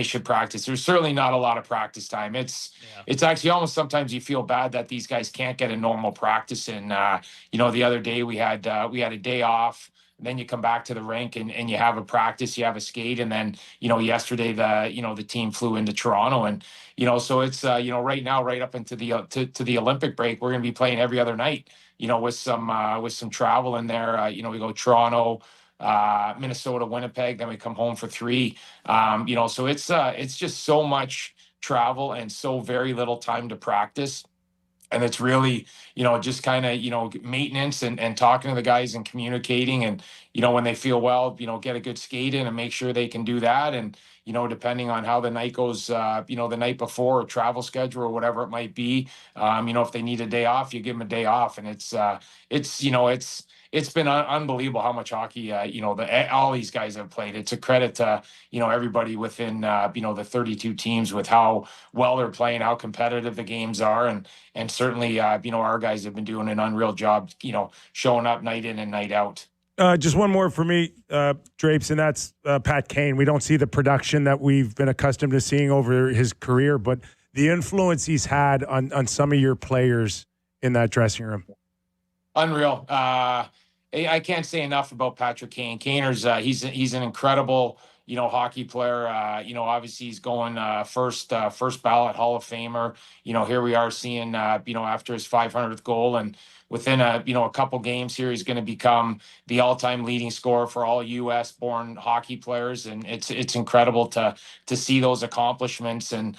should practice. There's certainly not a lot of practice time. It's actually almost sometimes you feel bad that these guys can't get a normal practice in. The other day we had a day off. Then you come back to the rink and you have a practice, you have a skate. And then, yesterday, the team flew into Toronto and, so it's, right now, right up into the, to the Olympic break, we're going to be playing every other night, with some travel in there. We go Toronto, Minnesota, Winnipeg, then we come home for 3. So it's just so much travel and so very little time to practice. And it's really, just kind of, maintenance and talking to the guys and communicating. And, when they feel well, get a good skate in and make sure they can do that. And, depending on how the night goes, the night before, or travel schedule or whatever it might be, if they need a day off, you give them a day off. And it's been unbelievable how much hockey, all these guys have played. It's a credit to, everybody within, the 32 teams with how well they're playing, how competitive the games are. And certainly, our guys have been doing an unreal job, showing up night in and night out. Just one more for me, Drapes, and that's Pat Kane. We don't see the production that we've been accustomed to seeing over his career, but the influence he's had on some of your players in that dressing room. Unreal. I can't say enough about Patrick Kane. Kaner's he's an incredible hockey player. Obviously he's going first ballot Hall of Famer. Here we are seeing after his 500th goal, and within a couple games here, he's going to become the all-time leading scorer for all U.S. born hockey players, and it's incredible to see those accomplishments. And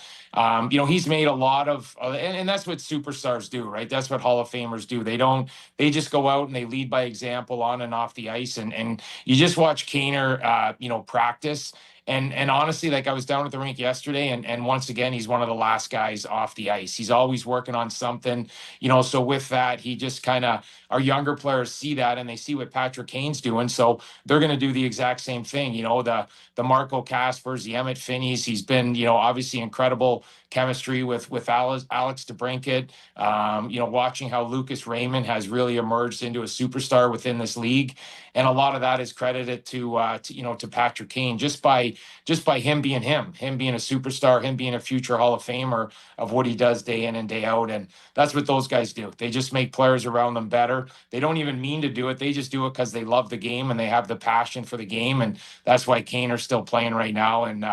he's made a lot of, and that's what superstars do, right? That's what Hall of Famers do. They just go out and they lead by example on and off the ice. And you just watch Kaner, practice. And honestly, like I was down at the rink yesterday, and once again, he's one of the last guys off the ice. He's always working on something, so with that, he just kind of, our younger players see that and they see what Patrick Kane's doing. So they're going to do the exact same thing. The Marco Kaspers, the Emmett Finneys, he's been, obviously incredible chemistry with Alex DeBrincat. Watching how Lucas Raymond has really emerged into a superstar within this league. And a lot of that is credited to Patrick Kane just by him being him being a superstar, him being a future Hall of Famer of what he does day in and day out. And that's what those guys do. They just make players around them better. They don't even mean to do it. They just do it because they love the game and they have the passion for the game. And that's why Kaner's still playing right now. And,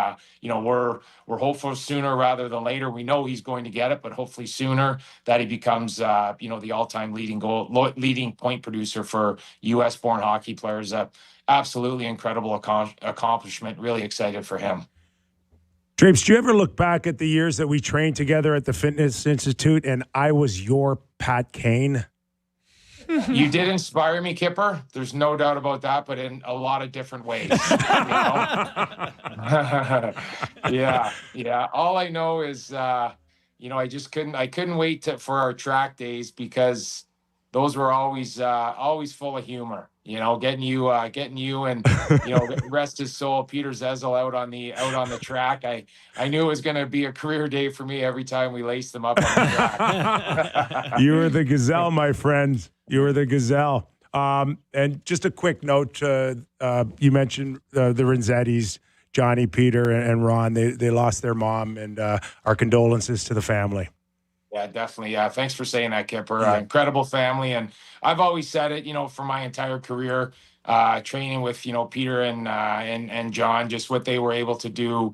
we're hopeful sooner rather than later. We know he's going to get it, but hopefully sooner that he becomes, the all-time leading point producer for U.S. born hockey players. Absolutely incredible accomplishment. Really excited for him. Drapes, do you ever look back at the years that we trained together at the Fitness Institute and I was your Pat Kane? You did inspire me, Kyper. There's no doubt about that, but in a lot of different ways. Yeah. All I know is, I couldn't wait for our track days because those were always full of humor. Getting you and rest his soul, Peter Zezel out on the track. I knew it was going to be a career day for me every time we laced them up on the track. You were the gazelle, my friend. You were the gazelle. And just a quick note, you mentioned the Renzettis. Johnny, Peter, and Ron. They lost their mom, and our condolences to the family. Yeah, definitely. Yeah, thanks for saying that, Kyper. Incredible family, and I've always said it. For my entire career, training with Peter and John, just what they were able to do,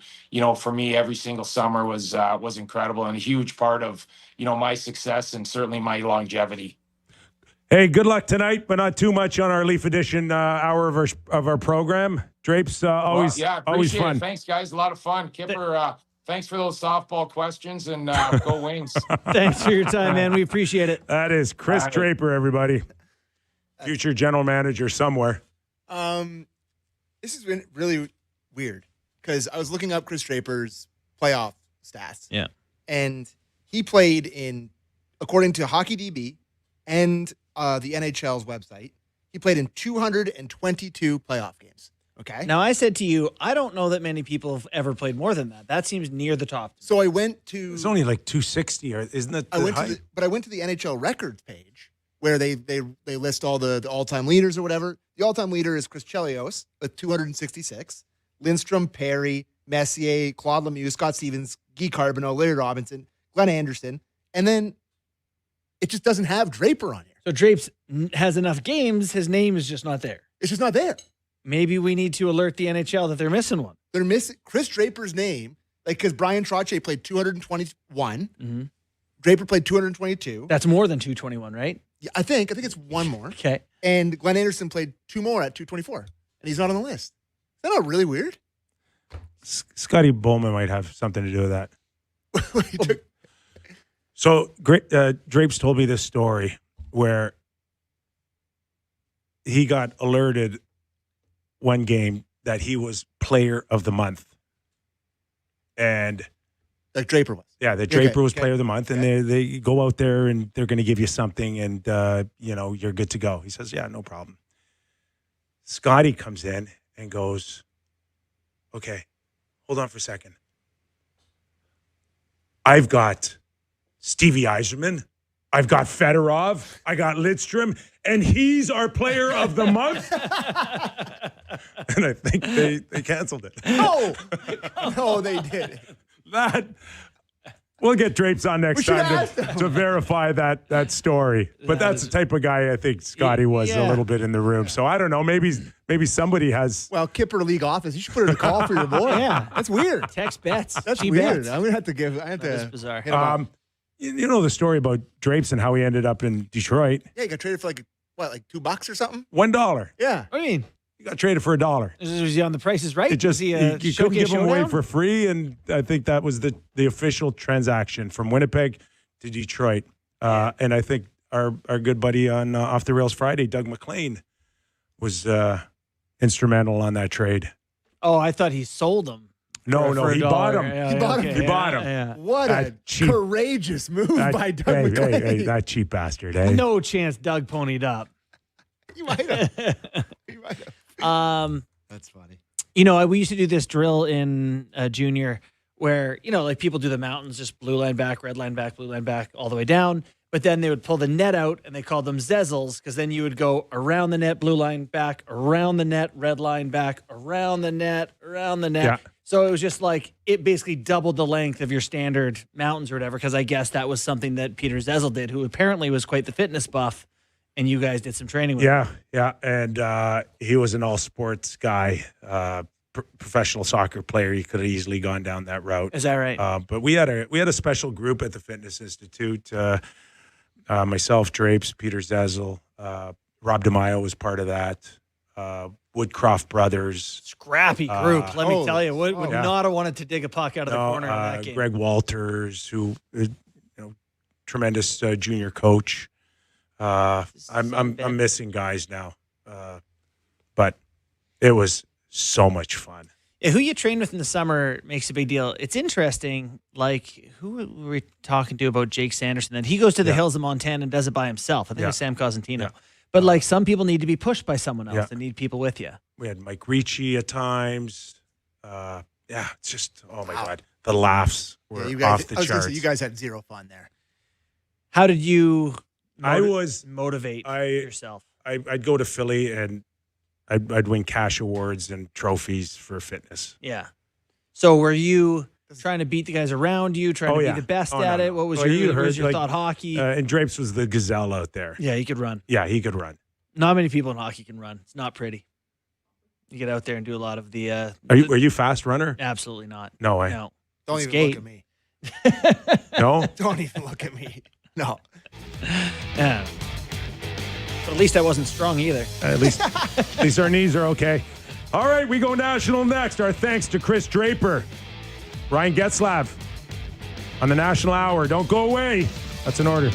for me every single summer was incredible and a huge part of my success and certainly my longevity. Hey, good luck tonight, but not too much on our Leaf Edition hour of our program. Drapes, always fun. It. Thanks, guys. A lot of fun. Kyper, thanks for those softball questions, and go Wings. Thanks for your time, man. We appreciate it. That is Kris Draper, everybody. Future general manager somewhere. This has been really weird because I was looking up Kris Draper's playoff stats. Yeah. And he played according to HockeyDB and the NHL's website, he played in 222 playoff games. Okay. Now, I said to you, I don't know that many people have ever played more than that. That seems near the top. So I went to... It's only like 260, or isn't it? I went to the NHL records page where they list all the all-time leaders or whatever. The all-time leader is Kypreos with 266. Lindstrom, Perry, Messier, Claude Lemieux, Scott Stevens, Guy Carbonneau, Larry Robinson, Glenn Anderson. And then it just doesn't have Draper on here. So Drapes has enough games. His name is just not there. It's just not there. Maybe we need to alert the NHL that they're missing one. They're missing Kris Draper's name, because Brian Trottier played 221. Mm-hmm. Draper played 222. That's more than 221, right? Yeah, I think it's one more. Okay. And Glenn Anderson played two more at 224, and he's not on the list. Is that not really weird? Scotty Bowman might have something to do with that. So Drapes told me this story where he got alerted one game that he was player of the month. And like Draper was. Yeah, that Draper was player of the month. And they go out there and they're going to give you something and, you're good to go. He says, yeah, no problem. Scotty comes in and goes, okay, hold on for a second. I've got Stevie Yzerman. I've got Fedorov. I got Lidstrom. And he's our player of the month. And I think they canceled it. No, they did. We'll get Drapes on next time to verify that story. But that's the type of guy I think Scotty was a little bit in the room. So I don't know. Maybe somebody has. Well, Kyper League office. You should put in a call for your boy. Yeah, that's weird. Text bets. That's G weird. bets. I'm gonna have to give. That's bizarre. You know the story about Drapes and how he ended up in Detroit? Yeah, he got traded for like $2 or something? $1. Yeah. What do you mean? He got traded for $1. Was he on the Price is Right? It just he couldn't give him away for free, and I think that was the official transaction from Winnipeg to Detroit. And I think our good buddy on Off the Rails Friday, Doug McLean, was instrumental on that trade. Oh, I thought he sold him. No, he bought him. Yeah, he bought him. He bought him. Yeah. What a courageous move by Doug McLean. Hey, that cheap bastard, eh? No chance Doug ponied up. You might have. That's funny. We used to do this drill in junior where, like people do the mountains, just blue line back, red line back, blue line back, all the way down. But then they would pull the net out and they called them zezzels because then you would go around the net, blue line back, around the net, red line back, around the net, around the net. Yeah. So it was just like it basically doubled the length of your standard mountains or whatever, because I guess that was something that Peter Zezel did, who apparently was quite the fitness buff, and you guys did some training with him. Yeah. And he was an all-sports guy, professional soccer player. He could have easily gone down that route. Is that right? But we had a special group at the Fitness Institute. Myself, Drapes, Peter Zezel, Rob DeMaio was part of that. Woodcroft brothers. Scrappy group, let me tell you. Would not have wanted to dig a puck out of the corner in that game. Greg Walters, who tremendous junior coach. I'm missing guys now. But it was so much fun. Yeah, who you train with in the summer makes a big deal. It's interesting, like, who were we talking to about Jake Sanderson? That he goes to the hills of Montana and does it by himself. I think it was Sam Cosentino. Yeah. But, like, some people need to be pushed by someone else. They need people with you. We had Mike Ricci at times. It's just, oh, my God. The laughs were off the charts. You guys had zero fun there. How did you motivate yourself? I'd go to Philly, and I'd win cash awards and trophies for fitness. Yeah. So were you trying to beat the guys around you, trying to be the best at it? What was your thought hockey? And Drapes was the gazelle out there. Yeah, he could run. Yeah, he could run. Not many people in hockey can run. It's not pretty. You get out there and do a lot of the. Were you a fast runner? Absolutely not. No way. No. Don't even look at me. No? Don't even look at me. No. Yeah. But at least I wasn't strong either. At least our knees are okay. All right, we go national next. Our thanks to Kris Draper, Ryan Getzlaf on the National Hour. Don't go away. That's an order.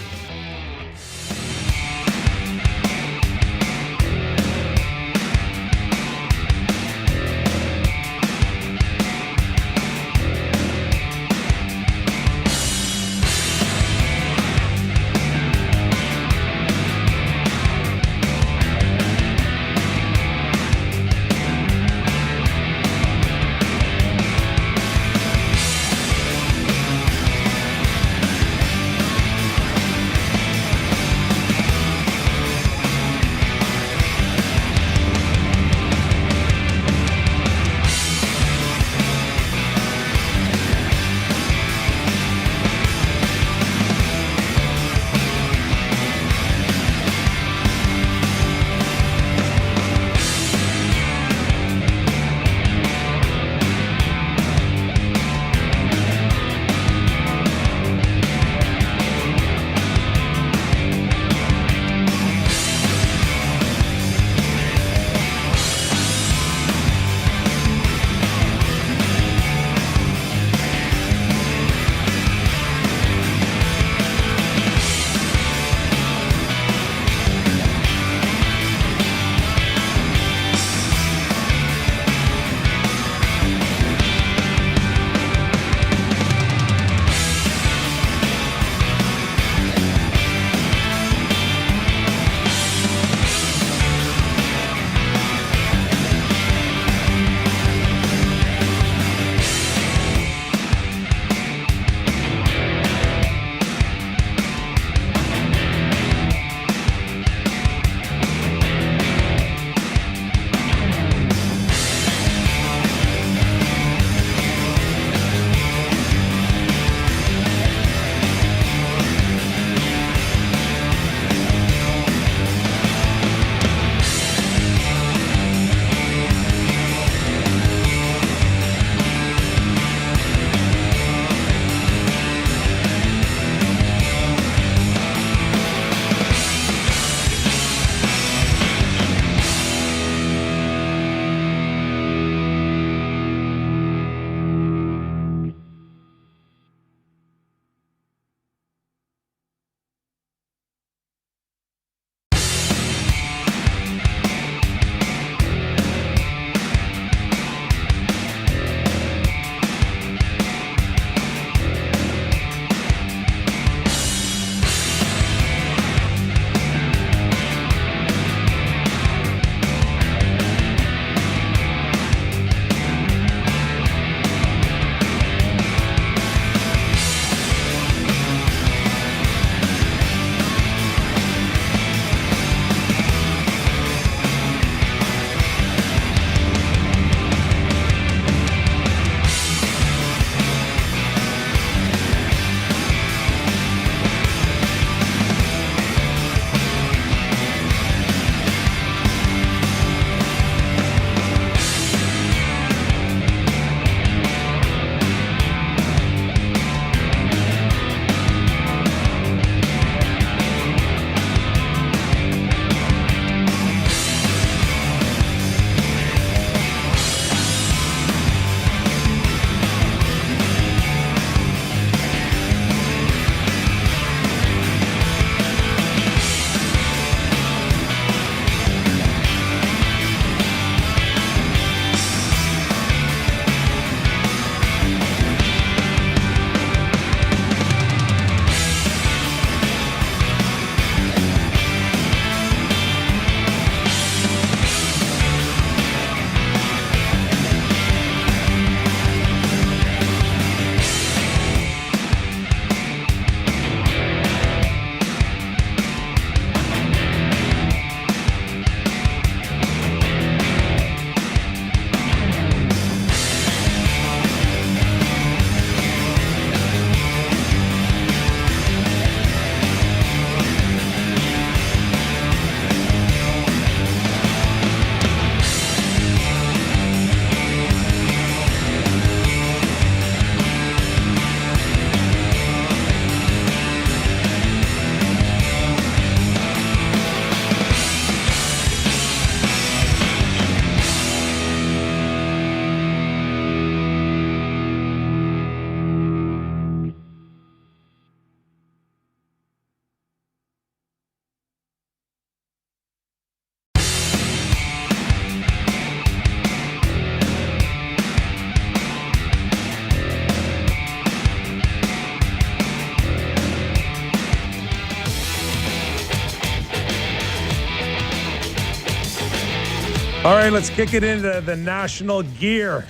All right, let's kick it into the national gear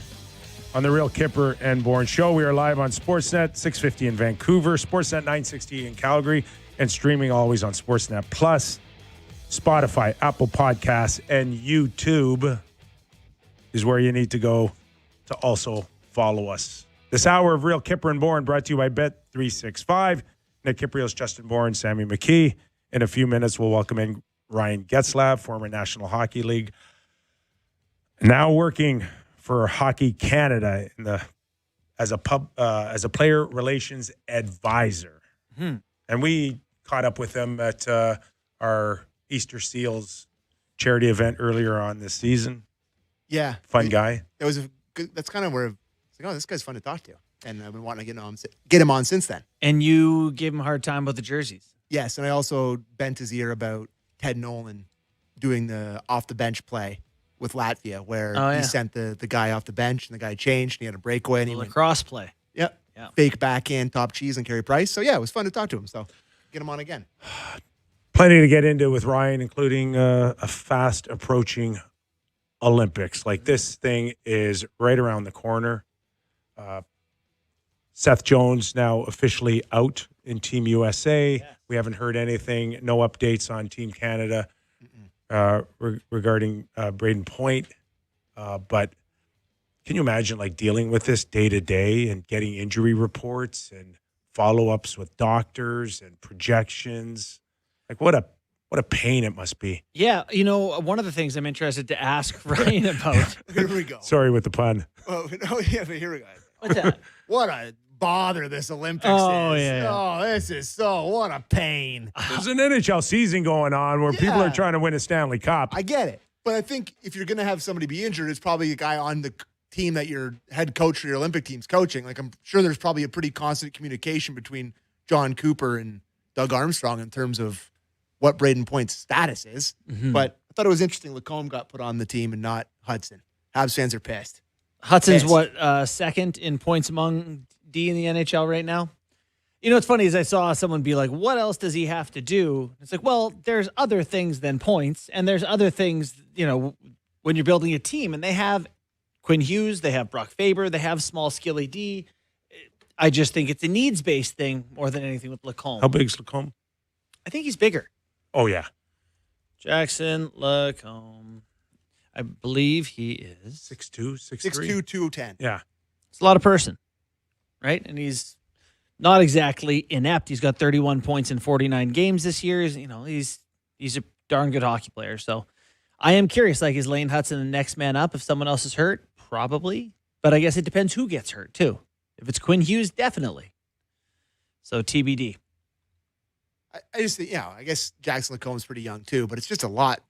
on the Real Kyper and Bourne show. We are live on Sportsnet 650 in Vancouver, Sportsnet 960 in Calgary, and streaming always on Sportsnet Plus, Spotify, Apple Podcasts, and YouTube is where you need to go to also follow us. This hour of Real Kyper and Bourne brought to you by Bet365. Nick Kypreos, Justin Bourne, Sammy McKee. In a few minutes, we'll welcome in Ryan Getzlaf, former National Hockey League, now working for Hockey Canada as a player relations advisor. And we caught up with him at our Easter Seals charity event earlier on this season. Yeah, fun guy. It was that's kind of where it's like, oh, this guy's fun to talk to, and I've been wanting to get him on since then. And you gave him a hard time about the jerseys. Yes, and I also bent his ear about Ted Nolan doing the off the bench play with Latvia, where he sent the guy off the bench and the guy changed and he had a breakaway and he went lacrosse play. Yep. Yeah. Fake backhand, top cheese, and Carey Price. So yeah, it was fun to talk to him. So get him on again. Plenty to get into with Ryan, including a fast approaching Olympics. Like, this thing is right around the corner. Seth Jones now officially out in Team USA. Yeah. We haven't heard anything. No updates on Team Canada regarding Braden Point. But can you imagine, like, dealing with this day to day and getting injury reports and follow-ups with doctors and projections? Like, what a pain it must be. Yeah, you know, one of the things I'm interested to ask Ryan about. Here we go. Sorry with the pun. Oh, no, yeah, but here we go. What's that? What a bother this Olympics is. Yeah. Oh, this is what a pain. There's an NHL season going on where people are trying to win a Stanley Cup. I get it. But I think if you're going to have somebody be injured, it's probably a guy on the team that your head coach for your Olympic team's coaching. Like, I'm sure there's probably a pretty constant communication between John Cooper and Doug Armstrong in terms of what Braden Point's status is. Mm-hmm. But I thought it was interesting Lacombe got put on the team and not Hudson. Habs fans are pissed. Hudson's second in points among D in the NHL right now? You know, what's funny is I saw someone be like, what else does he have to do? It's like, well, there's other things than points, and there's other things, you know, when you're building a team, and they have Quinn Hughes, they have Brock Faber, they have small skilly D. I just think it's a needs-based thing more than anything with Lacombe. How big is Lacombe? I think he's bigger. Oh, yeah. Jackson Lacombe. I believe he is 6'2", 6'3". 6'2", 210. Yeah. It's a lot of person, right? And he's not exactly inept. He's got 31 points in 49 games this year. You know, he's a darn good hockey player. So I am curious, like, is Lane Hudson the next man up if someone else is hurt? Probably. But I guess it depends who gets hurt, too. If it's Quinn Hughes, definitely. So TBD. I just think, I guess Jackson Lacombe's pretty young, too, but it's just a lot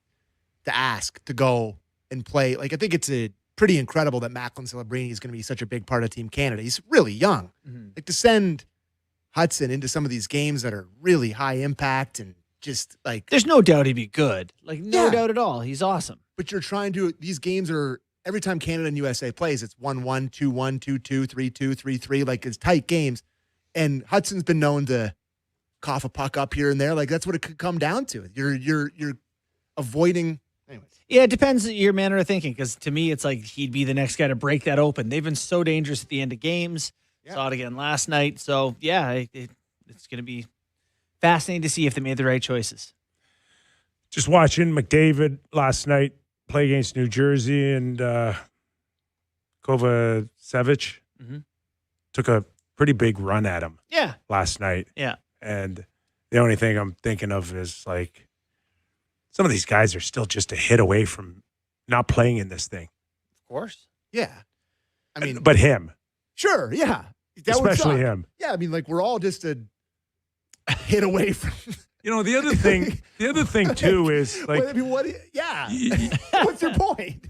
to ask to go and play. Like, I think it's pretty incredible that Macklin Celebrini is going to be such a big part of Team Canada. He's really young. Mm-hmm. Like, to send Hudson into some of these games that are really high impact and just like... There's no doubt he'd be good. Like, no doubt at all. He's awesome. But you're trying to... These games are... Every time Canada and USA plays, it's 1-1, 2-1, 2-2, 3-2, 3-3. Like, it's tight games. And Hudson's been known to cough a puck up here and there. Like, that's what it could come down to. You're avoiding... Anyways. Yeah, it depends on your manner of thinking, because to me, it's like he'd be the next guy to break that open. They've been so dangerous at the end of games. Yeah. Saw it again last night. So, yeah, it's going to be fascinating to see if they made the right choices. Just watching McDavid last night play against New Jersey, and Kovacevic took a pretty big run at him last night. Yeah. And the only thing I'm thinking of is, like, some of these guys are still just a hit away from not playing in this thing. Of course. Yeah. I mean, but him. Sure. Yeah. Especially him. Yeah. I mean, like, we're all just a hit away from. You know, the other thing too is, like, I mean, what? Yeah. What's your point?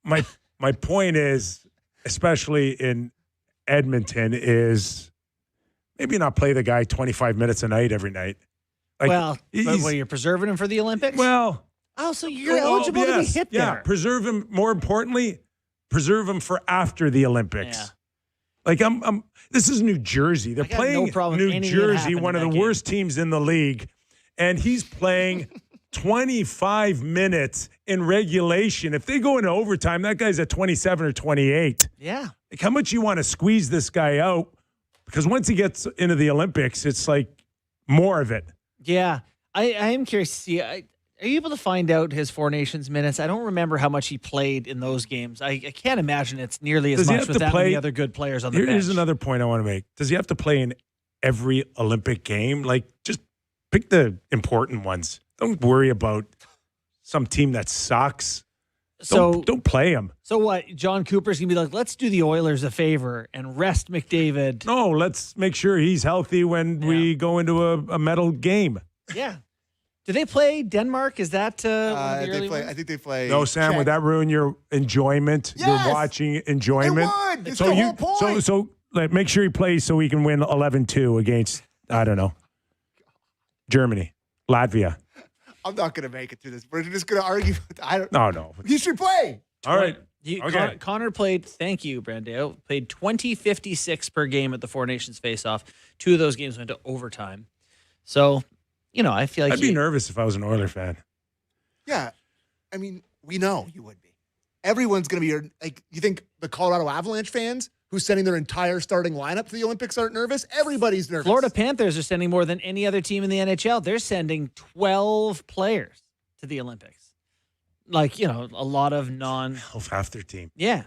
My point is, especially in Edmonton, is maybe not play the guy 25 minutes a night every night. Like, well, you're preserving him for the Olympics? Well. Oh, so you're eligible to be hit there. Yeah, preserve him. More importantly, preserve him for after the Olympics. Yeah. Like, this is New Jersey. They're playing New Jersey, one of the worst teams in the league, and he's playing 25 minutes in regulation. If they go into overtime, that guy's at 27 or 28. Yeah. Like, how much you want to squeeze this guy out? Because once he gets into the Olympics, it's like more of it. Yeah. I am curious to see. Are you able to find out his Four Nations minutes? I don't remember how much he played in those games. I can't imagine it's nearly as much with that many other good players on the bench. Here's another point I want to make. Does he have to play in every Olympic game? Like, just pick the important ones. Don't worry about some team that sucks. Don't play him. So what? John Cooper's going to be like, let's do the Oilers a favor and rest McDavid. No, let's make sure he's healthy when we go into a medal game. Yeah. Do they play Denmark? Is that I think they play. No, Sam, would that ruin your enjoyment? Yes! Your watching enjoyment? It would. It's the whole point. So like, make sure he plays so he can win 11-2 against, I don't know, Germany, Latvia. I'm not going to make it through this. We're just going to argue. No. He should play. All right. Okay. Connor played, thank you, Brandale, played 20.56 per game at the Four Nations face-off. 2 of those games went to overtime. So, I feel like I'd be nervous if I was an Oiler fan. Yeah. I mean, we know you would be. Everyone's going to be you think the Colorado Avalanche fans who's sending their entire starting lineup to the Olympics aren't nervous? Everybody's nervous. Florida Panthers are sending more than any other team in the NHL. They're sending 12 players to the Olympics. Like, a lot of half their team. Yeah.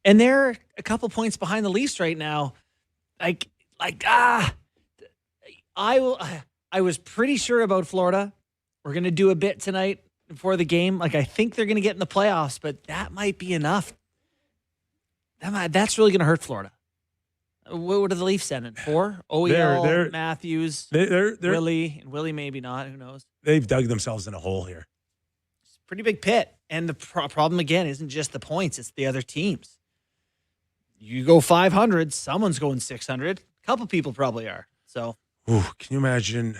And they're a couple points behind the Leafs right now. I was pretty sure about Florida. We're going to do a bit tonight before the game. I think they're going to get in the playoffs, but that might be enough. That's really going to hurt Florida. What are the Leafs sending? 4? OEL, Matthews, Willie, and Willie maybe not. Who knows? They've dug themselves in a hole here. It's a pretty big pit. And the problem, again, isn't just the points. It's the other teams. You go 500, someone's going 600. A couple people probably are. So, can you imagine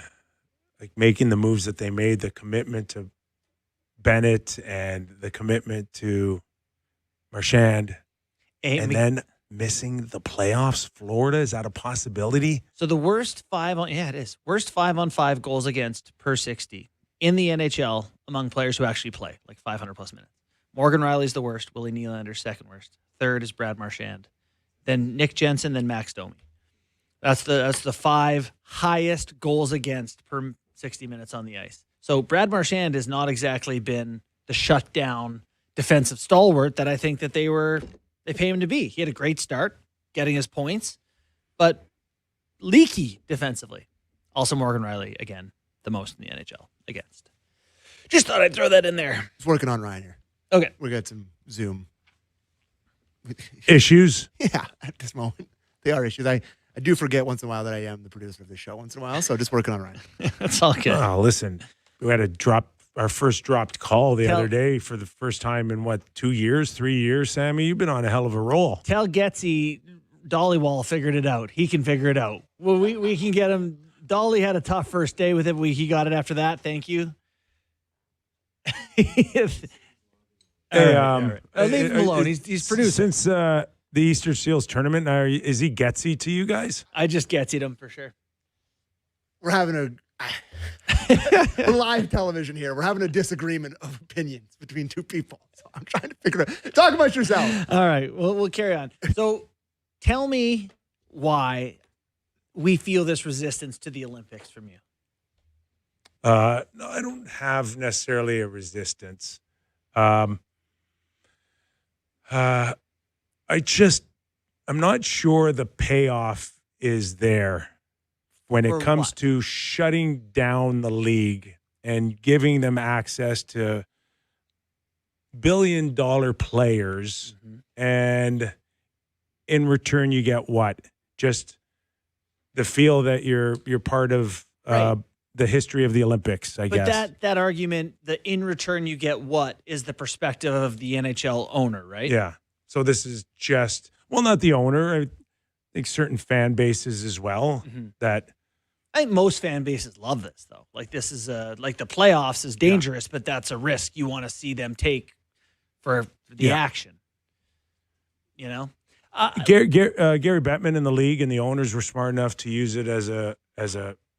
making the moves that they made, the commitment to Bennett and the commitment to Marchand, and then missing the playoffs? Florida, is that a possibility? So the worst 5 on, it is. Worst 5-on-5 goals against per 60 in the NHL among players who actually play, 500 plus minutes. Morgan Riley's the worst. Willie Nylander's second worst. Third is Brad Marchand. Then Nick Jensen, then Max Domi. That's the 5 highest goals against per 60 minutes on the ice. So Brad Marchand has not exactly been the shutdown defensive stalwart that I think that they pay him to be. He had a great start, getting his points, but leaky defensively. Also Morgan Riley, again, the most in the NHL against. Just thought I'd throw that in there. Just working on Ryan here. Okay. We got some Zoom issues. Yeah, at this moment. They are issues. I do forget once in a while that I am the producer of this show once in a while, so just working on Ryan. That's all good. Oh, listen, we had our first dropped call the other day for the first time in 2 years, 3 years, Sammy? You've been on a hell of a roll. Tell Getsy Dollywall figured it out. He can figure it out. Well, we can get him. Dolly had a tough first day with it. He got it after that. Thank you. Hey, leave him alone. He's producing. Since the Easter Seals tournament, is he Getsy to you guys? I just Getsy'd him for sure. We're having we're live television here. We're having a disagreement of opinions between two people. So I'm trying to figure out. Talk about yourself. All right. Well, we'll carry on. So tell me why we feel this resistance to the Olympics from you. No, I don't have necessarily a resistance. I'm not sure the payoff is there when it comes to shutting down the league and giving them access to billion-dollar players. Mm-hmm. And in return, you get what? Just the feel that you're part of the history of the Olympics, I guess. But that argument, the in return you get what, is the perspective of the NHL owner, right? Yeah. So this is just, well, not the owner. I think certain fan bases as well that. I think most fan bases love this, though. Like, this is like the playoffs is dangerous, but that's a risk you want to see them take for the action. You know? Gary Bettman in the league and the owners were smart enough to use it as a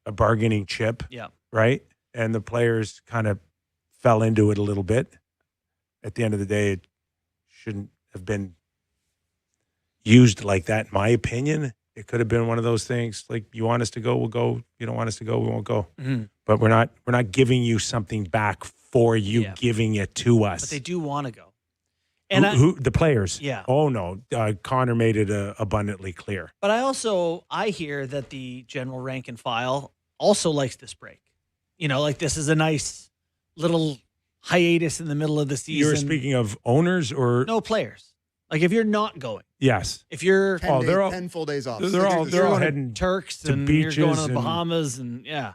bargaining chip. Yeah. Right? and the players kind of fell into it a little bit. At the end of the day, it shouldn't have been used like that, in my opinion. It could have been one of those things like, you want us to go, we'll go. You don't want us to go, we won't go. Mm-hmm. But we're not giving you something back for you giving it to us. But they do want to go. And who the players? Yeah. Oh no, Connor made it abundantly clear. But I hear that the general rank and file also likes this break. Like this is a nice little hiatus in the middle of the season. You were speaking of owners or no players? Like if you're not going, yes. If you're 10 full days off. They're all heading Turks to and beaches, you're going to the Bahamas and yeah.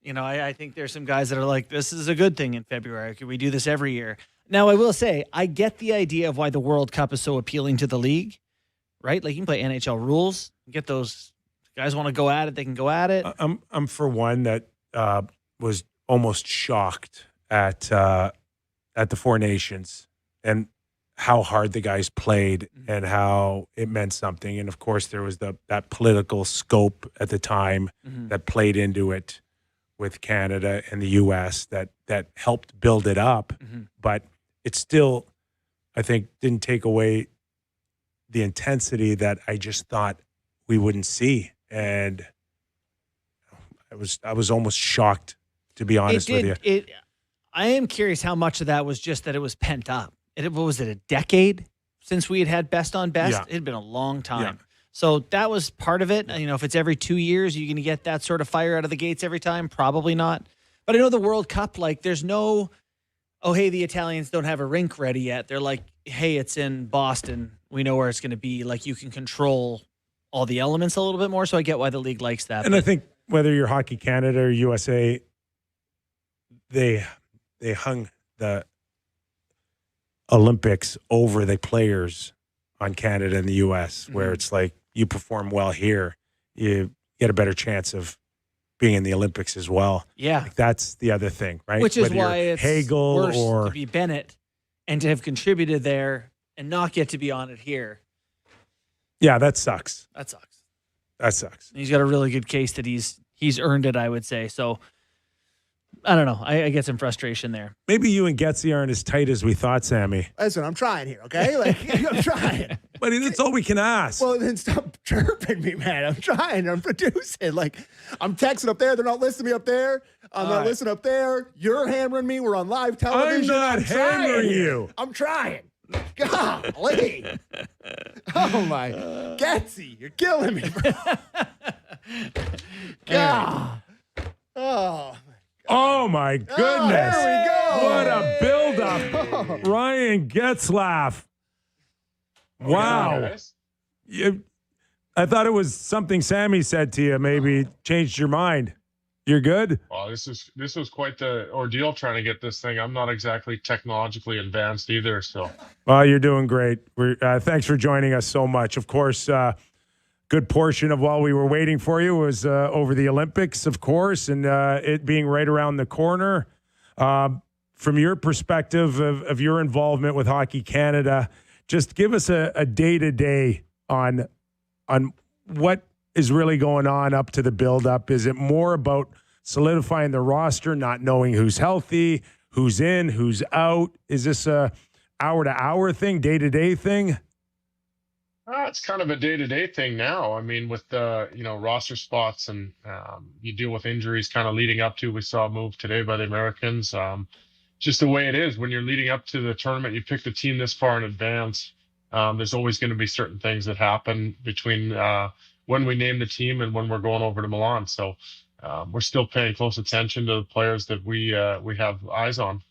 I think there's some guys that are like, this is a good thing in February. Can we do this every year? Now I will say I get the idea of why the World Cup is so appealing to the league, right? Like you can play NHL rules, get those guys want to go at it, they can go at it. I'm for one that was almost shocked at the Four Nations and how hard the guys played and how it meant something. And of course there was that political scope at the time that played into it with Canada and the US that helped build it up. But it still, I think, didn't take away the intensity that I just thought we wouldn't see. And I was almost shocked, to be honest with you. I am curious how much of that was just that it was pent up. What was it, a decade since we had best on best? Yeah. It had been a long time. Yeah. So that was part of it. If it's every 2 years, you're going to get that sort of fire out of the gates every time? Probably not. But I know the World Cup, like there's no, oh, hey, the Italians don't have a rink ready yet. They're like, hey, it's in Boston. We know where it's going to be. Like you can control all the elements a little bit more. So I get why the league likes that. And I think whether you're Hockey Canada or USA, they hung the Olympics over the players on Canada and the US, where it's like you perform well here, you get a better chance of being in the Olympics as well. Yeah. Like that's the other thing, right? Which is why it's Hagel worse or to be Bennett and to have contributed there and not get to be on it here. Yeah, that sucks. That sucks. That sucks. He's got a really good case that he's earned it, I would say. So I don't know. I get some frustration there. Maybe you and Getzlaf aren't as tight as we thought, Sammy. Listen, I'm trying here, okay? Like, I'm trying. But that's all we can ask. Well, then stop chirping me, man. I'm trying. I'm producing. Like, I'm texting up there. They're not listening to me up there. I'm not listening up there. You're hammering me. We're on live television. I'm not hammering you. I'm trying. Golly. Oh, my. Getsy, you're killing me, bro. God. Oh, my goodness. Oh, there we go. What a build-up. Ryan Getzlaf. Wow. I thought it was something Sammy said to you, maybe changed your mind. You're good? Well, this was quite the ordeal trying to get this thing. I'm not exactly technologically advanced either, so. Well, you're doing great. Thanks for joining us so much. Of course, good portion of while we were waiting for you was over the Olympics, of course, and it being right around the corner. From your perspective of your involvement with Hockey Canada, just give us a day-to-day on what is really going on up to the build-up. Is it more about solidifying the roster, not knowing who's healthy, who's in, who's out? Is this a hour-to-hour thing, day-to-day thing? It's kind of a day-to-day thing now. I mean, with the roster spots and you deal with injuries kind of leading up to. We saw a move today by the Americans. Just the way it is when you're leading up to the tournament, you pick the team this far in advance. There's always going to be certain things that happen between when we name the team and when we're going over to Milan. So we're still paying close attention to the players that we have eyes on.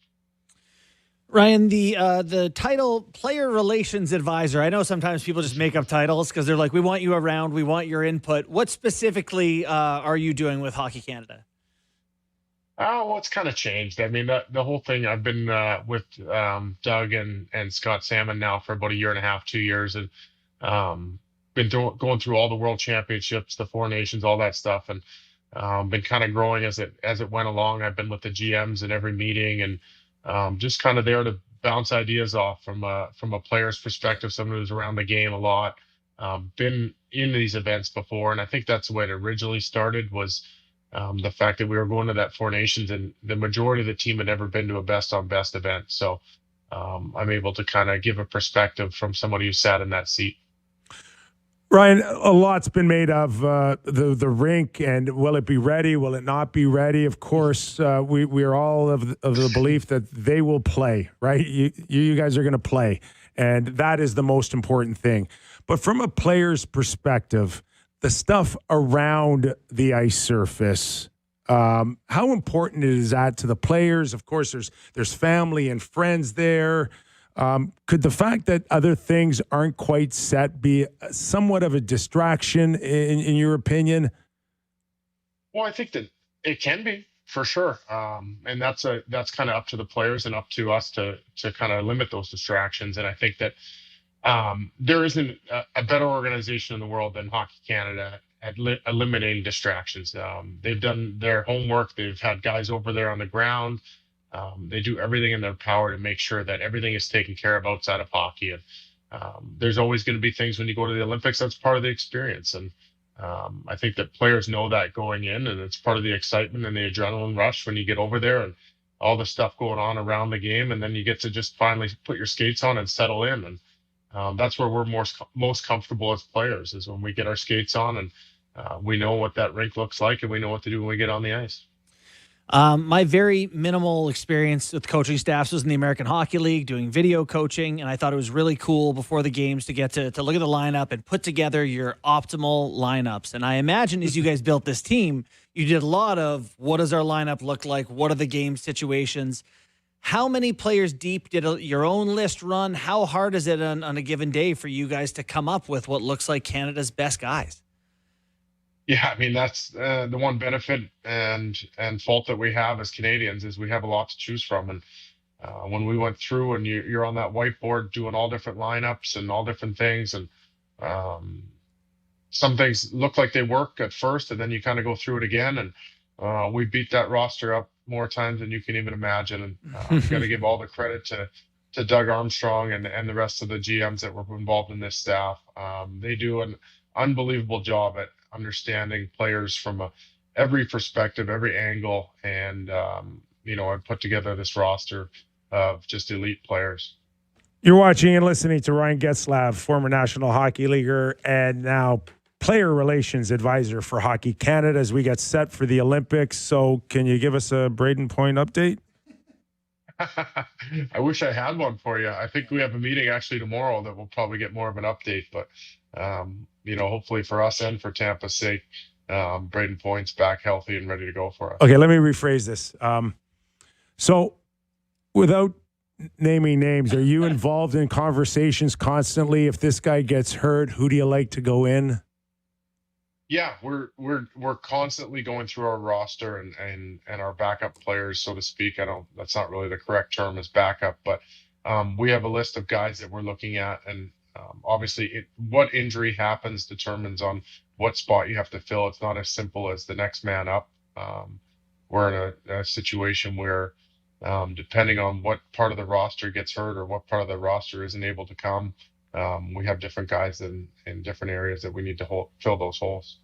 Ryan, the title player relations advisor. I know sometimes people just make up titles because they're like, we want you around, we want your input. What specifically are you doing with Hockey Canada? Well, it's kind of changed. I mean, the whole thing, I've been with Doug and Scott Salmon now for about a year and a half, 2 years, and been going through all the world championships, the Four Nations, all that stuff, and been kind of growing as it went along. I've been with the GMs in every meeting and just kind of there to bounce ideas off from a player's perspective, someone who's around the game a lot, been in these events before. And I think that's the way it originally started was the fact that we were going to that Four Nations and the majority of the team had never been to a best on best event. So I'm able to kind of give a perspective from somebody who sat in that seat. Ryan, a lot's been made of the rink, and will it be ready? Will it not be ready? Of course, we are all of the belief that they will play, right? You guys are going to play, and that is the most important thing. But from a player's perspective, the stuff around the ice surface, how important is that to the players? Of course, there's family and friends there. Could the fact that other things aren't quite set be somewhat of a distraction in your opinion? Well, I think that it can be, for sure. And that's kind of up to the players and up to us to kind of limit those distractions. And I think that there isn't a better organization in the world than Hockey Canada at eliminating distractions. They've done their homework. They've had guys over there on the ground. They do everything in their power to make sure that everything is taken care of outside of hockey. And there's always going to be things when you go to the Olympics that's part of the experience. And I think that players know that going in, and it's part of the excitement and the adrenaline rush when you get over there and all the stuff going on around the game. And then you get to just finally put your skates on and settle in. And that's where we're most comfortable as players, is when we get our skates on and we know what that rink looks like and we know what to do when we get on the ice. My very minimal experience with coaching staffs was in the American Hockey League doing video coaching, and I thought it was really cool before the games to get to look at the lineup and put together your optimal lineups. And I imagine as you guys built this team, you did a lot of what does our lineup look like? What are the game situations? How many players deep did your own list run? How hard is it on a given day for you guys to come up with what looks like Canada's best guys? Yeah, I mean, that's the one benefit and fault that we have as Canadians is we have a lot to choose from. And when we went through and you're on that whiteboard doing all different lineups and all different things, and some things look like they work at first, and then you kind of go through it again. And we beat that roster up more times than you can even imagine. And I've got to give all the credit to Doug Armstrong and the rest of the GMs that were involved in this staff. They do an unbelievable job at understanding players from every perspective, every angle, and I've put together this roster of just elite players. You're watching and listening to Ryan Getzlaf, former National Hockey Leaguer and now player relations advisor for Hockey Canada as we get set for the Olympics. So can you give us a Braden Point update? I wish I had one for you. I think we have a meeting actually tomorrow that we'll probably get more of an update, but hopefully for us and for Tampa's sake, Braden Point's back healthy and ready to go for us. Okay, let me rephrase this. So without naming names, are you involved in conversations constantly? If this guy gets hurt, who do you like to go in? Yeah, we're constantly going through our roster and our backup players, so to speak. That's not really the correct term as backup, but we have a list of guys that we're looking at, and obviously what injury happens determines on what spot you have to fill. It's not as simple as the next man up. We're in a situation where depending on what part of the roster gets hurt or what part of the roster isn't able to come, we have different guys in different areas that we need to fill those holes.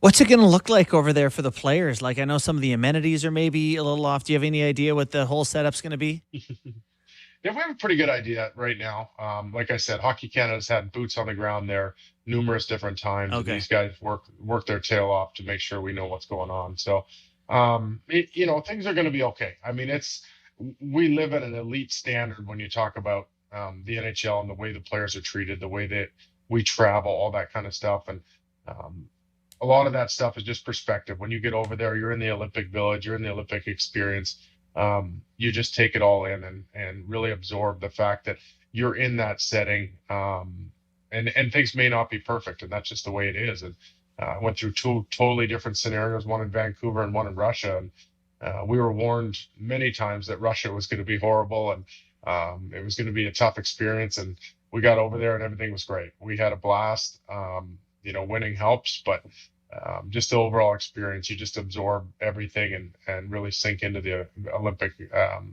What's it going to look like over there for the players? Like, I know some of the amenities are maybe a little off. Do you have any idea what the whole setup's going to be? Yeah, we have a pretty good idea right now. Like I said, Hockey Canada's had boots on the ground there numerous different times. Okay. And these guys work their tail off to make sure we know what's going on. So, things are going to be okay. I mean, we live at an elite standard when you talk about the NHL and the way the players are treated, the way that we travel, all that kind of stuff. And a lot of that stuff is just perspective. When you get over there, you're in the Olympic Village, you're in the Olympic experience. You just take it all in and really absorb the fact that you're in that setting. And things may not be perfect, and that's just the way it is. And I went through two totally different scenarios, one in Vancouver and one in Russia. And we were warned many times that Russia was going to be horrible and it was going to be a tough experience. And we got over there and everything was great. We had a blast. Winning helps, but just the overall experience, you just absorb everything and really sink into the Olympic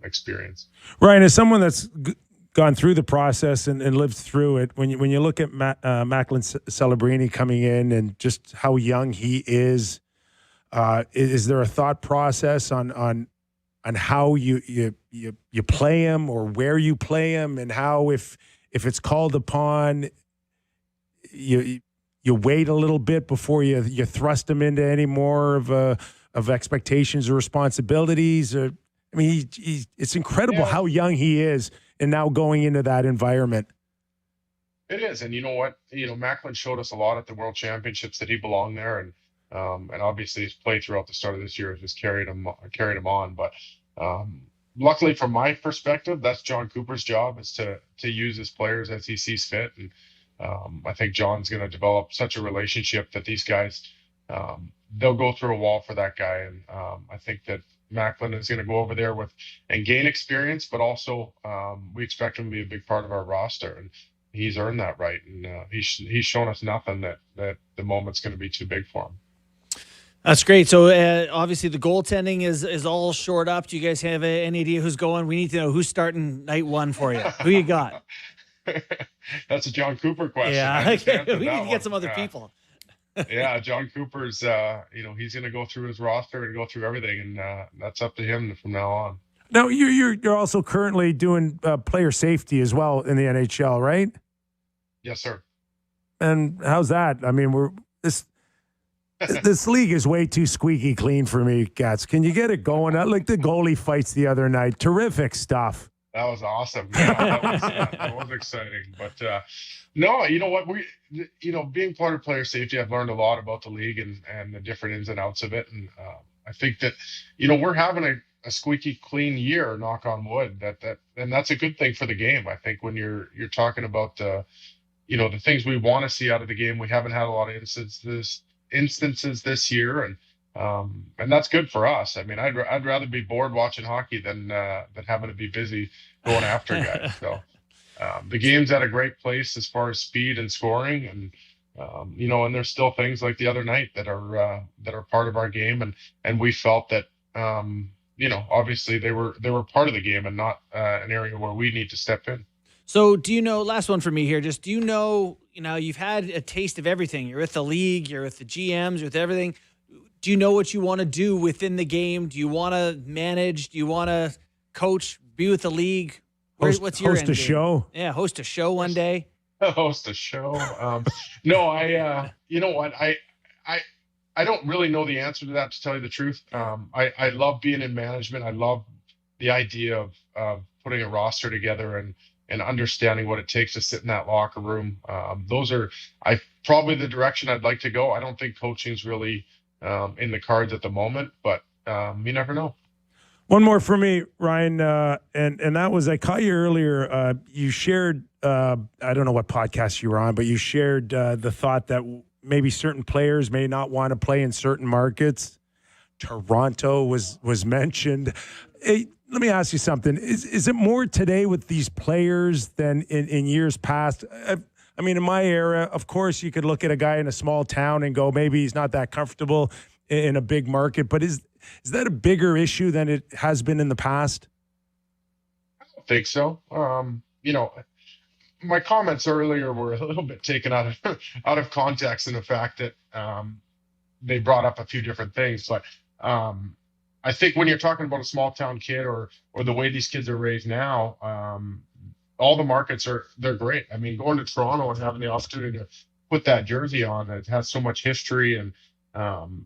experience. Ryan, as someone that's gone through the process and lived through it, when you look at Macklin Celebrini coming in and just how young he is, Is there a thought process on how you play him or where you play him, and how if it's called upon, you wait a little bit before you thrust him into any more of expectations or responsibilities? Or, I mean, it's incredible how young he is, and now going into that environment. It is, and you know what? Macklin showed us a lot at the World Championships that he belonged there, and obviously his play throughout the start of this year has just carried him on. But luckily, from my perspective, that's John Cooper's job, is to use his players as he sees fit. And I think John's going to develop such a relationship that these guys, they'll go through a wall for that guy. And I think that Macklin is going to go over there and gain experience, but also we expect him to be a big part of our roster. And he's earned that right. And he's shown us nothing that the moment's going to be too big for him. That's great. So obviously the goaltending is all shored up. Do you guys have any idea who's going? We need to know who's starting night one for you. Who you got? That's a John Cooper question. Yeah, we need to get some other people. Yeah, John Cooper's, he's going to go through his roster and go through everything, and that's up to him from now on. Now, you're also currently doing player safety as well in the NHL, right? Yes, sir. And how's that? I mean, this league is way too squeaky clean for me, Gats. Can you get it going? Like the goalie fights the other night. Terrific stuff. That was awesome. Yeah, that was exciting. But no, you know what? Being part of player safety, I've learned a lot about the league and the different ins and outs of it. And I think that, we're having a squeaky clean year, knock on wood, and that's a good thing for the game. I think when you're talking about the things we want to see out of the game, we haven't had a lot of instances this year, and that's good for us. I mean, I'd rather be bored watching hockey than having to be busy going after guys. So the game's at a great place as far as speed and scoring, and and there's still things like the other night that are part of our game, and we felt that obviously they were part of the game and not an area where we need to step in. So do you know, last one for me here, just do you know, you've had a taste of everything. You're with the league, you're with the GMs, you're with everything. Do you know what you want to do within the game? Do you want to manage? Do you want to coach, be with the league? What's your host end a game? Show? Yeah, host a show one day. Host a show. No, you know what? I don't really know the answer to that, to tell you the truth. I love being in management. I love the idea of putting a roster together and understanding what it takes to sit in that locker room. Those are probably the direction I'd like to go. I don't think coaching's really in the cards at the moment, but you never know. One more for me, Ryan, and that was, I caught you earlier. You shared, I don't know what podcast you were on, but you shared the thought that maybe certain players may not want to play in certain markets. Toronto was mentioned. Hey, let me ask you something. Is it more today with these players than in years past? I mean, in my era, of course, you could look at a guy in a small town and go, maybe he's not that comfortable in a big market. But is that a bigger issue than it has been in the past? I don't think so. My comments earlier were a little bit taken out of context in the fact that they brought up a few different things. But I think when you're talking about a small town kid or the way these kids are raised now, all the markets they're great. I mean, going to Toronto and having the opportunity to put that jersey on, it has so much history, and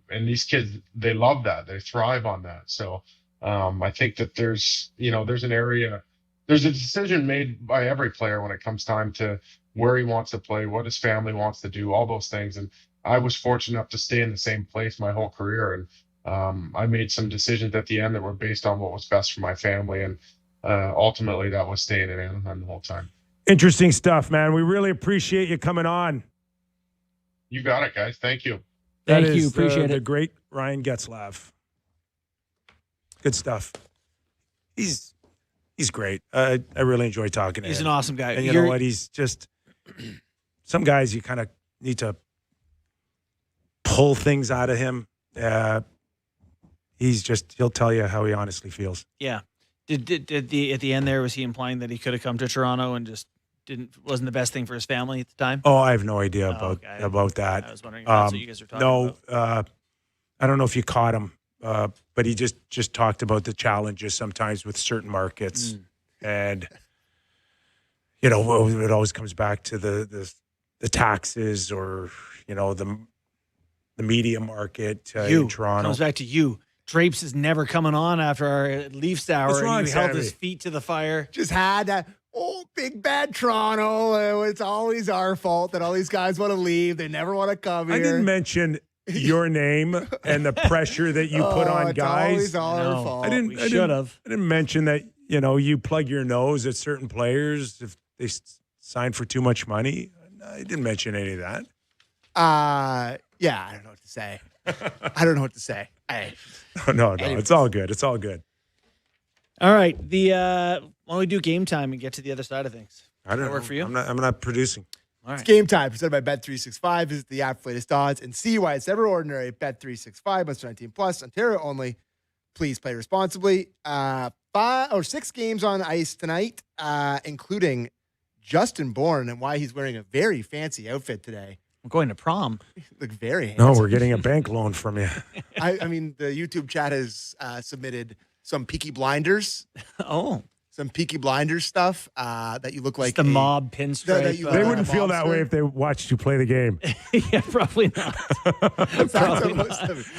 these kids, they love that. They thrive on that. So I think that there's an area, there's a decision made by every player when it comes time to where he wants to play, what his family wants to do, all those things. And I was fortunate enough to stay in the same place my whole career, and I made some decisions at the end that were based on what was best for my family, and ultimately that was staying in Anaheim the whole time. Interesting stuff, man. We really appreciate you coming on. You got it, guys. Thank you. Thank you. Appreciate it. The great Ryan Getzlaf. Good stuff. He's great. I really enjoy talking to him. He's an awesome guy. And you know what? He's just some guys you kind of need to pull things out of him. He'll tell you how he honestly feels. Yeah. Did at the end there, was he implying that he could have come to Toronto and just wasn't the best thing for his family at the time? Oh, I have no idea about that. I was wondering if that's what you guys were talking about. I don't know if you caught him, but he just talked about the challenges sometimes with certain markets. And, it always comes back to the taxes or, the media market in Toronto. Comes back to you. Drapes is never coming on after our Leafs hour. What's wrong, and he held Sammy? his feet to the fire. Just had that big bad Toronto. It's always our fault that all these guys want to leave. They never want to come here. I didn't mention your name and the pressure that you put on guys. It's always our fault. I didn't mention that, you plug your nose at certain players if they sign for too much money. I didn't mention any of that. Yeah, I don't know what to say. Hey. No, it's all good. It's all good. All right. Why don't we do game time and get to the other side of things? I don't know. Work for you? I'm not producing. All right. It's game time presented by Bet365. Visit the app for latest odds and see why it's never ordinary. Bet365 must 19 plus, Ontario only. Please play responsibly. 6 games on ice tonight, including Justin Bourne and why he's wearing a very fancy outfit today. I'm going to prom. Look very handsome. No, we're getting a bank loan from you. I mean, the YouTube chat has submitted some Peaky Blinders. Oh. Some Peaky Blinders stuff that you look like the mob pinstripe. They wouldn't feel that way if they watched you play the game. Yeah, probably not.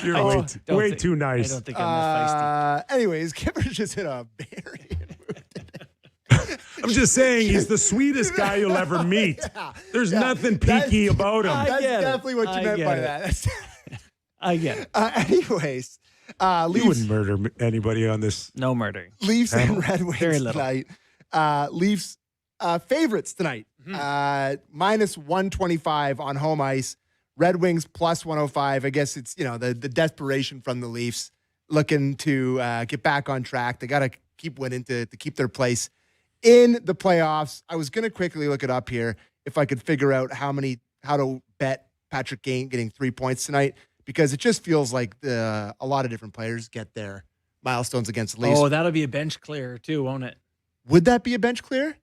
You're way too nice. I don't think I'm that feisty. Anyways, Kyper's just in a very mood today. I'm just saying he's the sweetest guy you'll ever meet. There's nothing peaky about him. That's definitely what you meant by that. I get it. Anyways, Leafs, you wouldn't murder anybody on this. No murdering. Leafs and Red Wings tonight. Leafs favorites tonight. Minus 125 on home ice. Red Wings plus 105. I guess it's the desperation from the Leafs looking to get back on track. They got to keep winning to keep their place in the playoffs. I was going to quickly look it up here if I could figure out how to bet Patrick Kane getting 3 points tonight, because it just feels like a lot of different players get their milestones against the Leafs. Oh, that'll be a bench clear too, won't it? Would that be a bench clear?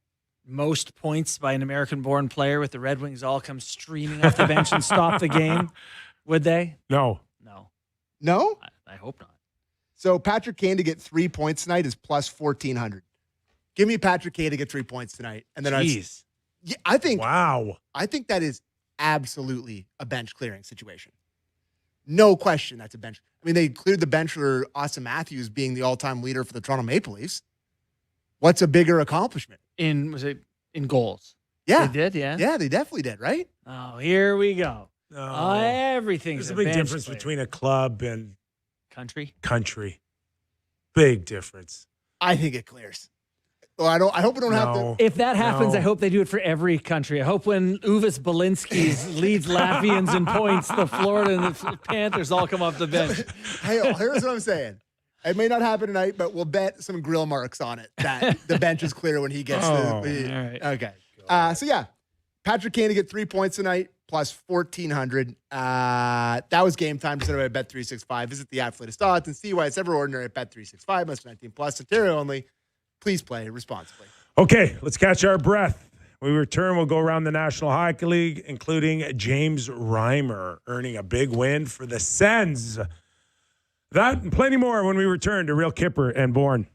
Most points by an American-born player with the Red Wings all come streaming off the bench and stop the game. Would they? No. No? I hope not. So Patrick Kane to get 3 points tonight is plus 1,400. Give me Patrick Kane to get 3 points tonight. And then I think that is absolutely a bench clearing situation. No question that's a bench. I mean, they cleared the bench for Austin Matthews being the all-time leader for the Toronto Maple Leafs. What's a bigger accomplishment? Was it in goals? Yeah. They did, yeah? Yeah, they definitely did, right? Oh, here we go. No. Everything's There's a big difference between a club and country. Big difference. I think it clears. Well, I hope we don't have to. If that happens, I hope they do it for every country. I hope when Uvis Balinskis leads Latvians in points, the Florida and the Panthers all come off the bench. Hey, here's what I'm saying. It may not happen tonight, but we'll bet some grill marks on it that the bench is clear when he gets all right. Okay. So, yeah, Patrick Kane to get 3 points tonight, plus 1,400. That was game time presented by Bet365. Visit the app for latest odds and see why it's ever ordinary at Bet365. Must 19 plus, Ontario only. Please play responsibly. Okay, let's catch our breath. When we return, we'll go around the National Hockey League, including James Reimer earning a big win for the Sens. That and plenty more when we return to Real Kyper and Bourne.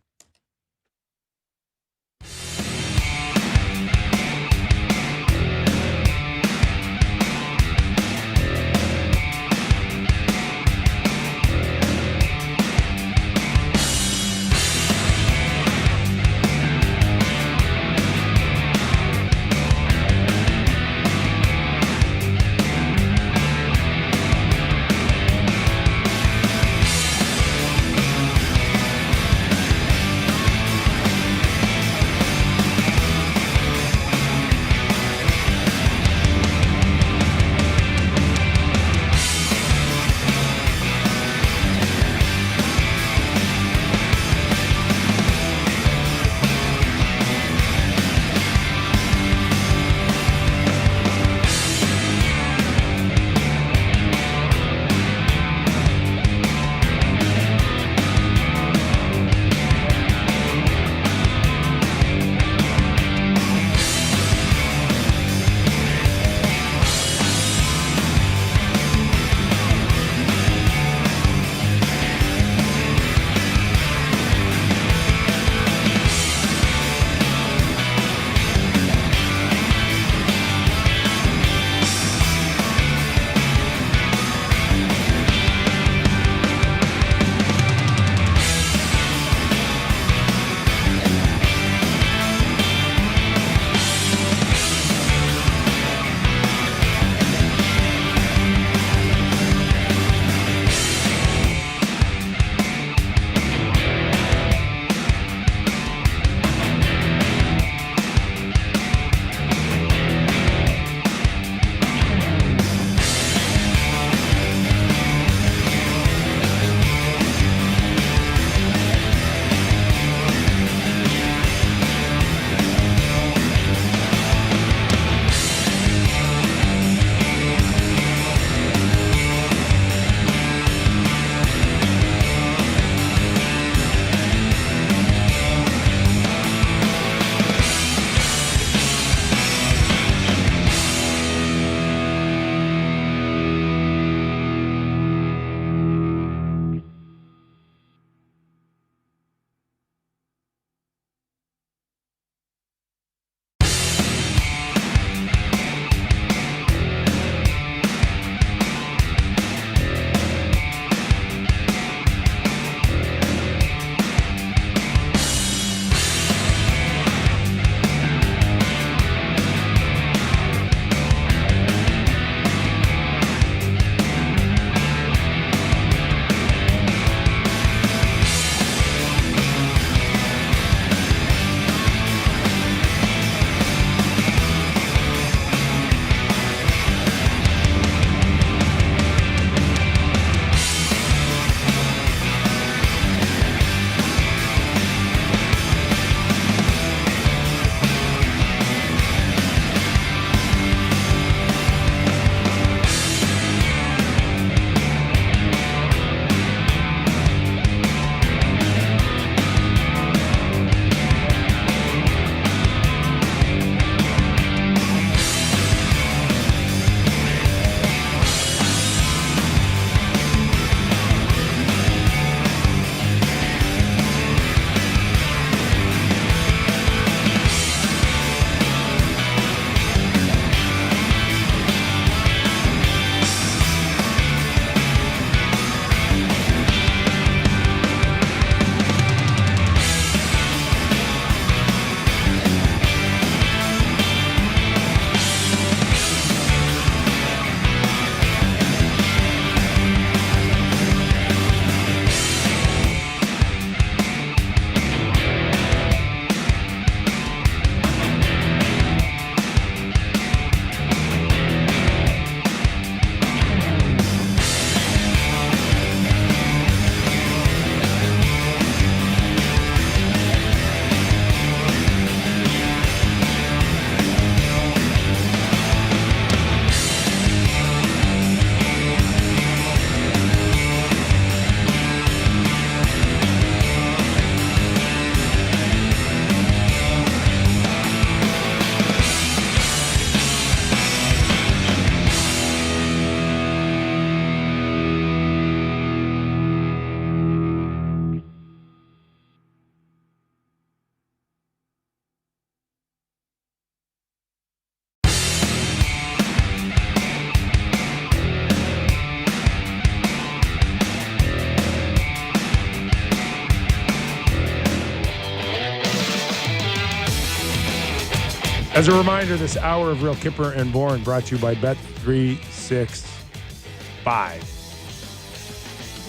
As a reminder, this hour of Real Kyper and Bourne brought to you by Bet365. What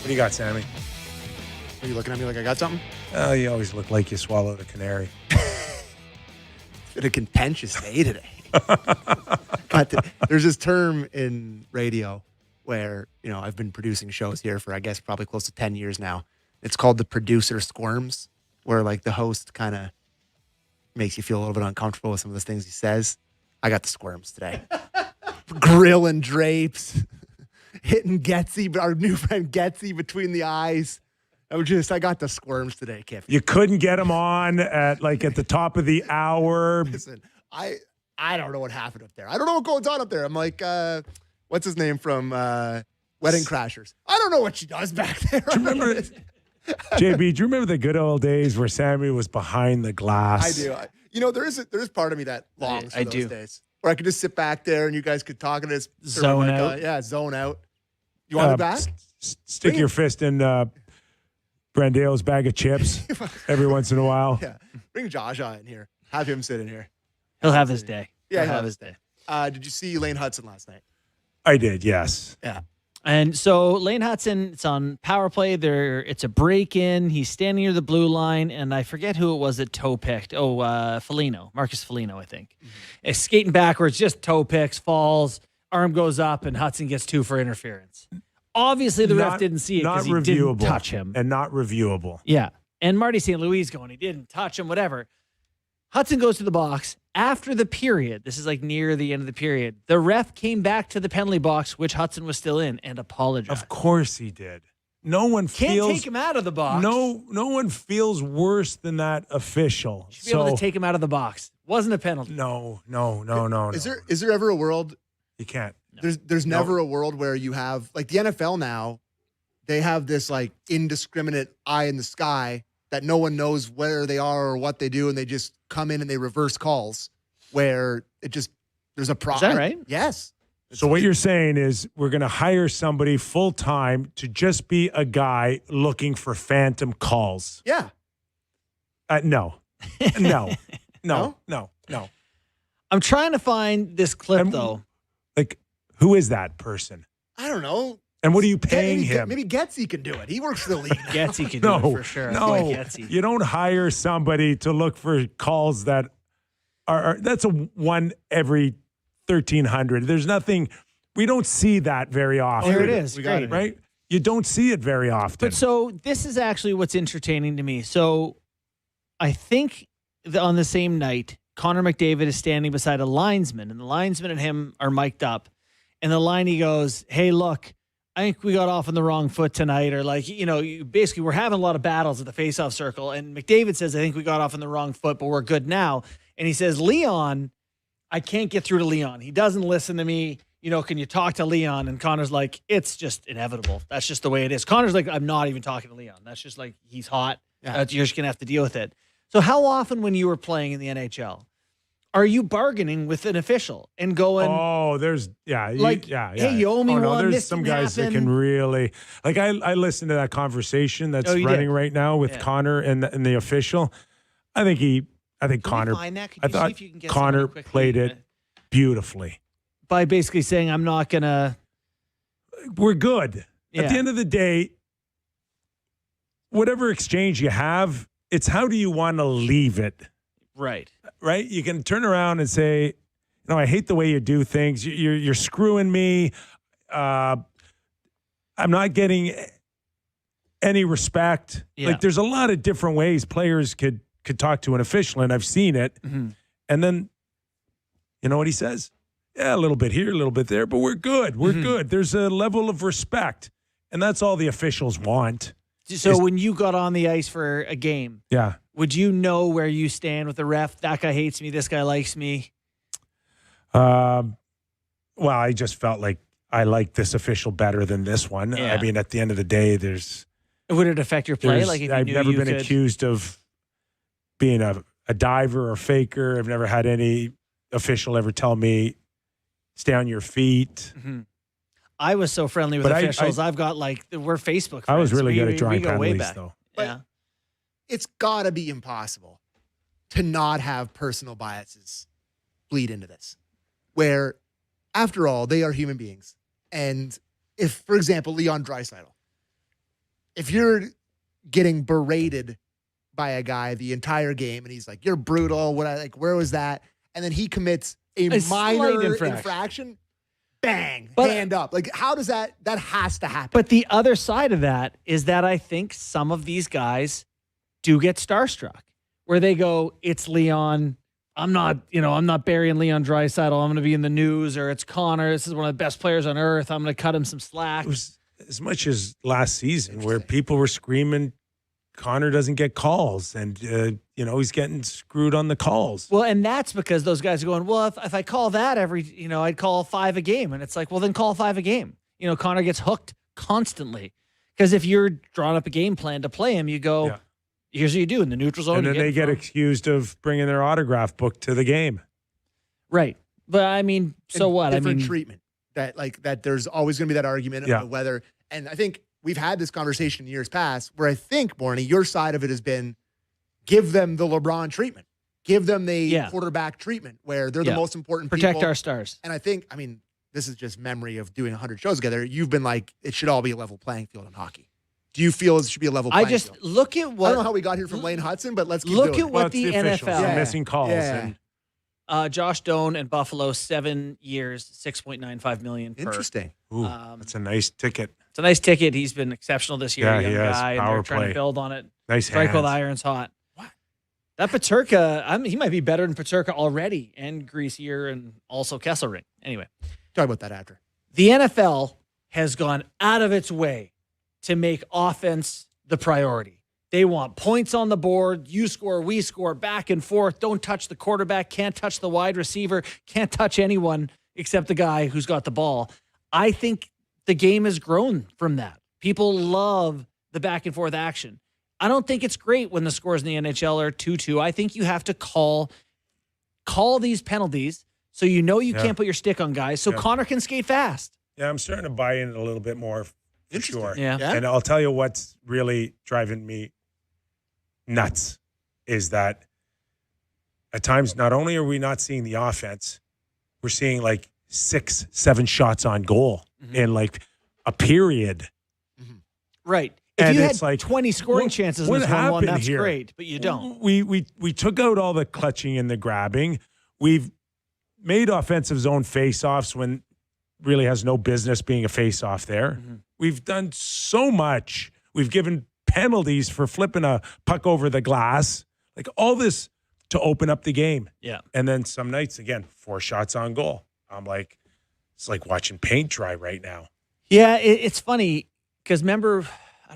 do you got, Sammy? Are you looking at me like I got something? Oh, you always look like you swallowed a canary. It's been a contentious day today. But there's this term in radio where, I've been producing shows here for, I guess, probably close to 10 years now. It's called the producer squirms, where like the host kind of makes you feel a little bit uncomfortable with some of the things he says. I got the squirms today. Grilling Drapes, hitting our new friend Getzlaf between the eyes. I got the squirms today, Kiff. You couldn't get him on at the top of the hour. Listen, I don't know what happened up there. I don't know what goes on up there. I'm like, what's his name from Wedding Crashers? I don't know what she does back there. Do you remember, JB, do you remember the good old days where Sammy was behind the glass? I do. There is part of me that longs for those days. Where I could just sit back there and you guys could talk and just zone out. Zone out. You want it back? Stick your fist in Brandale's bag of chips every once in a while. Yeah. Bring Josh in here. Have him sit in here. He'll have his day. Yeah, he'll have his day. Did you see Lane Hudson last night? I did, yes. Yeah. And so Lane Hudson, it's on power play. It's a break-in. He's standing near the blue line, and I forget who it was that toe picked. Foligno, Marcus Foligno, I think. Mm-hmm. Skating backwards, just toe picks, falls, arm goes up, and Hudson gets 2 for interference. Obviously, the ref didn't see it because he didn't touch him. And not reviewable. Yeah. And Marty St. Louis going, he didn't touch him, whatever. Hudson goes to the box. After the period, this is like near the end of the period, the ref came back to the penalty box, which Hudson was still in, and apologized. Of course he did. No one can't take him out of the box. No one feels worse than that official. You should be able to take him out of the box. Wasn't a penalty. No. Is there ever a world? You can't. No. There's never a world where you have, like the NFL now, they have this like indiscriminate eye in the sky that no one knows where they are or what they do, and they just come in and they reverse calls where there's a problem. Is that right? Yes. So what you're saying is we're going to hire somebody full-time to just be a guy looking for phantom calls. Yeah. No. I'm trying to find this clip, though. Like, who is that person? I don't know. And what are you paying him? Maybe Getzlaf can do it. He works for the league. Getzlaf can do it for sure. No, you don't hire somebody to look for calls that that's a one every 1,300. There's nothing. We don't see that very often. There it is. We got it. Right? You don't see it very often. But so this is actually what's entertaining to me. So I think on the same night, Connor McDavid is standing beside a linesman, and the linesman and him are mic'd up. And the line, he goes, "Hey, look, I think we got off on the wrong foot tonight," or basically we're having a lot of battles at the faceoff circle. And McDavid says, "I think we got off on the wrong foot, but we're good now." And he says, "Leon, I can't get through to Leon. He doesn't listen to me. Can you talk to Leon?" And Connor's like, "It's just inevitable. That's just the way it is." Connor's like, "I'm not even talking to Leon. That's just like, he's hot. Yeah. You're just going to have to deal with it." So how often when you were playing in the NHL, are you bargaining with an official and going, hey, you owe me one. There's this some didn't guys happen. that can really, like, I listened to that conversation that's running right now with Connor and the official. I think Connor, I thought Connor played it beautifully. By basically saying, I'm not going to. We're good. Yeah. At the end of the day, whatever exchange you have, it's how do you want to leave it? Right. Right? You can turn around and say, I hate the way you do things. You're screwing me. I'm not getting any respect. Yeah. Like, there's a lot of different ways players could talk to an official, and I've seen it. Mm-hmm. And then, you know what he says? Yeah, a little bit here, a little bit there, but we're good. We're good. There's a level of respect, and that's all the officials want. So when you got on the ice for a game, would you know where you stand with the ref? That guy hates me. This guy likes me. Well, I just felt like I like this official better than this one. Yeah. I mean, at the end of the day, would it affect your play? Like, if you I've knew never you been could... accused of being a diver or faker. I've never had any official ever tell me, stay on your feet. Mm-hmm. I was so friendly with officials. I've got we're Facebook friends. I was really good at drawing penalties, though. But it's got to be impossible to not have personal biases bleed into this, where after all, they are human beings. And if, for example, Leon Draisaitl, if you're getting berated by a guy the entire game and he's like, you're brutal, where was that? And then he commits a minor infraction, bang, hand up. Like, how does that has to happen. But the other side of that is that I think some of these guys do get starstruck, where they go, it's Leon. I'm not burying Leon Draisaitl. I'm going to be in the news, or it's Connor. This is one of the best players on earth. I'm going to cut him some slack. It was as much as last season where people were screaming, Connor doesn't get calls, and he's getting screwed on the calls. Well, and that's because those guys are going, well, if I call that I'd call 5 a game, and it's like, well, then call 5 a game. Connor gets hooked constantly because if you're drawing up a game plan to play him, you go, here's what you do in the neutral zone. And then they get accused of bringing their autograph book to the game. Right. But I mean, so what? Different treatment that there's always going to be that argument of whether, and I think we've had this conversation in years past where I think, Bourne, your side of it has been give them the LeBron treatment, give them the quarterback treatment where they're the most important Protect people. Our stars. And I think, this is just memory of doing 100 shows together. You've been like, it should all be a level playing field in hockey. Do you feel it should be a level playing field? Look at what... I don't know how we got here from Lane Hudson, but let's keep look doing at what the NFL... missing calls. Yeah. And Josh Doan and Buffalo, 7 years, $6.95 million per. Interesting. Ooh, that's a nice ticket. It's a nice ticket. He's been exceptional this year. Yeah, young he has. guy, and Power they're trying play. to build on it. Nice Strike hands. while the iron's hot. What? That Peterka, he might be better than Peterka already, and greasier, and also Kesselring. Anyway. Talk about that after. The NFL has gone out of its way to make offense the priority. They want points on the board. You score, we score, back and forth. Don't touch the quarterback. Can't touch the wide receiver. Can't touch anyone except the guy who's got the ball. I think the game has grown from that. People love the back and forth action. I don't think it's great when the scores in the NHL are 2-2. I think you have to call these penalties so you can't put your stick on guys so Connor can skate fast. Yeah, I'm starting to buy in a little bit more, for sure. Yeah. And I'll tell you what's really driving me nuts is that at times not only are we not seeing the offense, we're seeing like 6-7 shots on goal in like a period. Right. If and you it's had like 20 scoring chances in this one, that's here? great, but you don't. We took out all the clutching and the grabbing. We've made offensive zone face-offs when really has no business being a face-off there. Mm-hmm. We've done so much. We've given penalties for flipping a puck over the glass. Like all this to open up the game. Yeah. And then some nights, again, 4 shots on goal. I'm like, it's like watching paint dry right now. Yeah, it's funny because remember,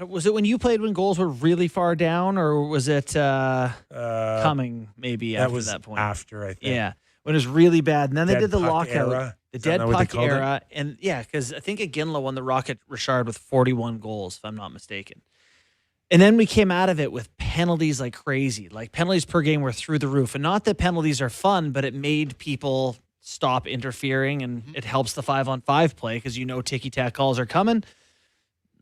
was it when you played when goals were really far down, or was it coming maybe after that point? After, I think. Yeah, when it was really bad. And then they did the lockout. Era. The dead puck era. And because I think Ginla won the Rocket Richard with 41 goals, if I'm not mistaken. And then we came out of it with penalties like crazy. Like penalties per game were through the roof. And not that penalties are fun, but it made people stop interfering, and it helps the 5-on-5 play because ticky-tack calls are coming.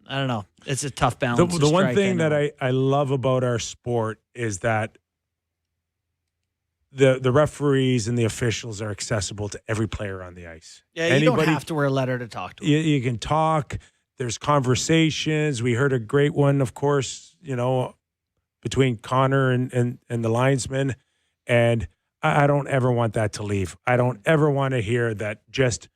I don't know. It's a tough balance. The one thing that I love about our sport is that the referees and the officials are accessible to every player on the ice. Yeah, you don't have to wear a letter to talk to them. You can talk. There's conversations. We heard a great one, of course, between Connor and the linesman. And I don't ever want that to leave. I don't ever want to hear that just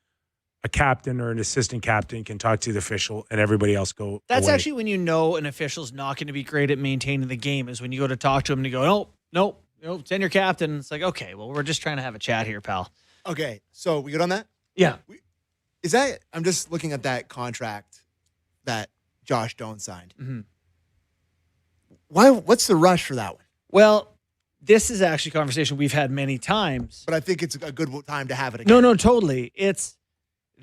a captain or an assistant captain can talk to the official and everybody else go That's away. actually when an official's not going to be great at maintaining the game, is when you go to talk to him and you go, nope, send your captain. It's like, okay, well, we're just trying to have a chat here, pal. Okay, so we good on that? Yeah. I'm just looking at that contract that Josh Doan signed. Mm-hmm. What's the rush for that one? Well, this is actually a conversation we've had many times. But I think it's a good time to have it again. No, totally. It's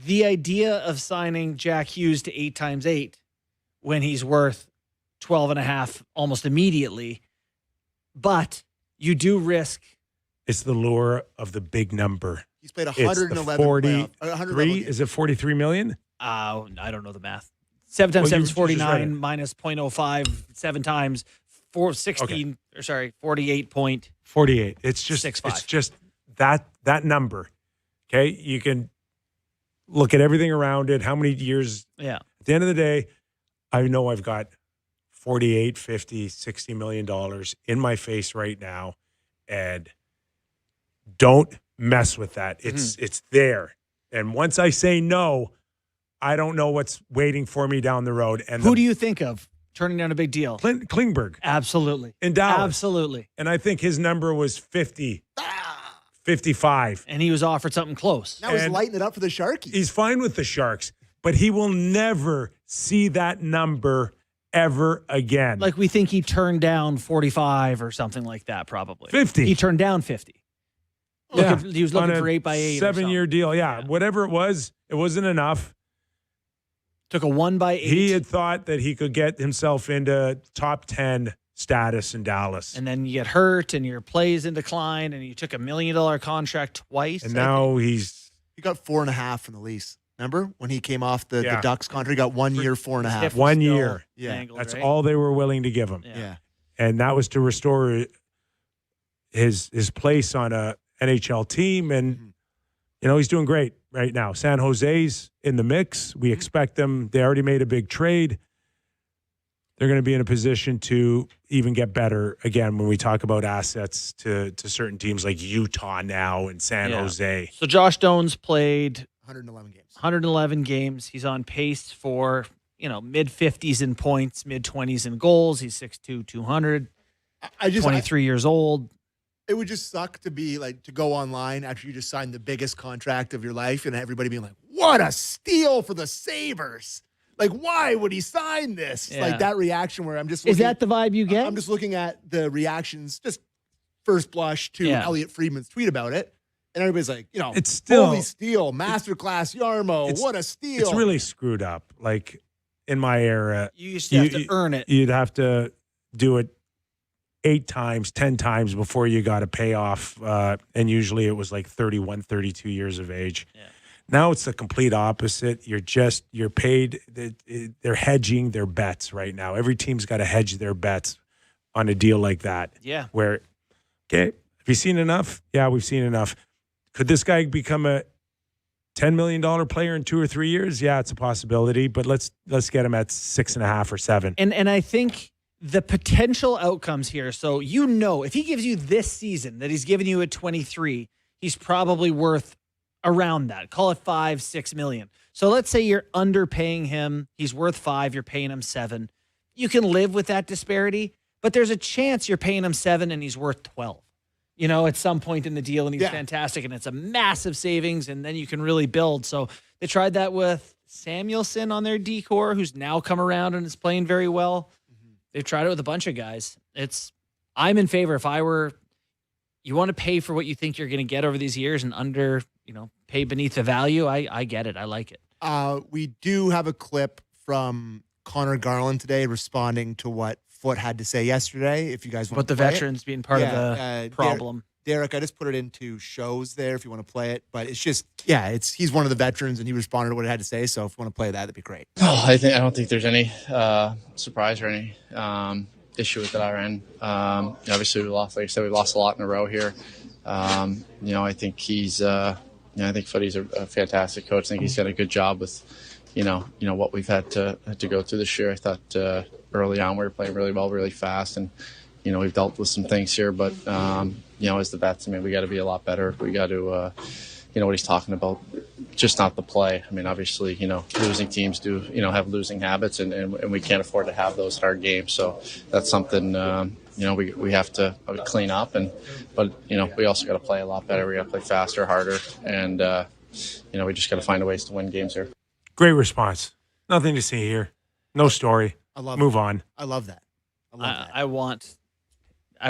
the idea of signing Jack Hughes to 8x8 when he's worth 12.5 almost immediately. But you do risk. It's the lure of the big number. He's played 111 43. Is it 43 million? I don't know the math. 7 times 7 is 49 minus 0.05. 7 times 416. Okay. 48 point. 48. It's just 6.5. It's just that number, okay, you can look at everything around it, how many years. Yeah. At the end of the day, I know I've got $48, $50, $60 million in my face right now, and don't mess with that. It's there. And once I say no, I don't know what's waiting for me down the road. And who do you think of turning down a big deal? Klingberg. Absolutely. In Dallas. Absolutely. And I think his number was 50, 55. And he was offered something close. Now he's lighting it up for the Sharkies. He's fine with the Sharks, but he will never see that number ever again. Like we think he turned down 45 or something like that, probably. 50. He turned down 50. Yeah. He was looking for 8x8. 7-year deal. Yeah. Whatever it wasn't enough. Took a 1x8. He had thought that he could get himself into top 10 status in Dallas. And then you get hurt and your play's in decline and you took $1 million contract twice. And now he got 4.5 from the lease. Remember when he came off the Ducks contract? He got 1 year, 4.5. 1 year. Yeah. Angled, That's right? all they were willing to give him. Yeah. And that was to restore his place on a NHL team. And, he's doing great right now. San Jose's in the mix. We expect them. They already made a big trade. They're going to be in a position to even get better again when we talk about assets to certain teams like Utah now and San Jose. So Josh Doan's played 111 games. 111 games. He's on pace for, mid-50s in points, mid-20s in goals. He's 6'2", 200, 23 years old. It would just suck to be to go online after you just signed the biggest contract of your life and everybody being like, what a steal for the Sabres. Why would he sign this? Yeah. That reaction where I'm just looking, is that the vibe you get? I'm just looking at the reactions, just first blush to Elliot Friedman's tweet about it. And everybody's like, it's still holy steal, masterclass Yarmo, what a steal. It's really screwed up. In my era, you used to have to earn it. You'd have to do it 8 times, 10 times before you got a payoff. And usually it was 31, 32 years of age. Yeah. Now it's the complete opposite. You're paid. They're hedging their bets right now. Every team's got to hedge their bets on a deal like that. Yeah. Where, have you seen enough? Yeah, we've seen enough. Could this guy become a $10 million player in 2 or 3 years? Yeah, it's a possibility, but let's get him at 6.5 or 7. And I think the potential outcomes here. So if he gives you this season that he's given you at 23, he's probably worth around that. Call it 5-6 million. So let's say you're underpaying him. He's worth 5. You're paying him 7. You can live with that disparity, but there's a chance you're paying him 7 and he's worth 12. At some point in the deal, and he's fantastic, and it's a massive savings, and then you can really build. So they tried that with Samuelson on their D-core, who's now come around and is playing very well. They've tried it with a bunch of guys. I'm in favor. If I were, you want to pay for what you think you're going to get over these years and pay beneath the value. I get it. I like it. We do have a clip from Connor Garland today responding to what Foot had to say yesterday. If you guys want to play veterans being part of the problem. Derek, I just put it into shows there if you want to play it. But it's just, he's one of the veterans and he responded to what he had to say. So if you want to play that, that'd be great. I don't think there's any surprise or any issue with that our end. Obviously we lost, like I said, we lost a lot in a row here. I think he's I think Footy's a fantastic coach. I think he's done a good job with what we've had to go through this year. I thought early on we were playing really well, really fast, and we've dealt with some things here. But as the vets, we got to be a lot better. We got to what he's talking about, just not the play. Obviously, losing teams do have losing habits, and we can't afford to have those hard games. So that's something we have to clean up. But we also got to play a lot better. We got to play faster, harder, and we just got to find ways to win games here. Great response. Nothing to see here. No story. Move on. I love that. I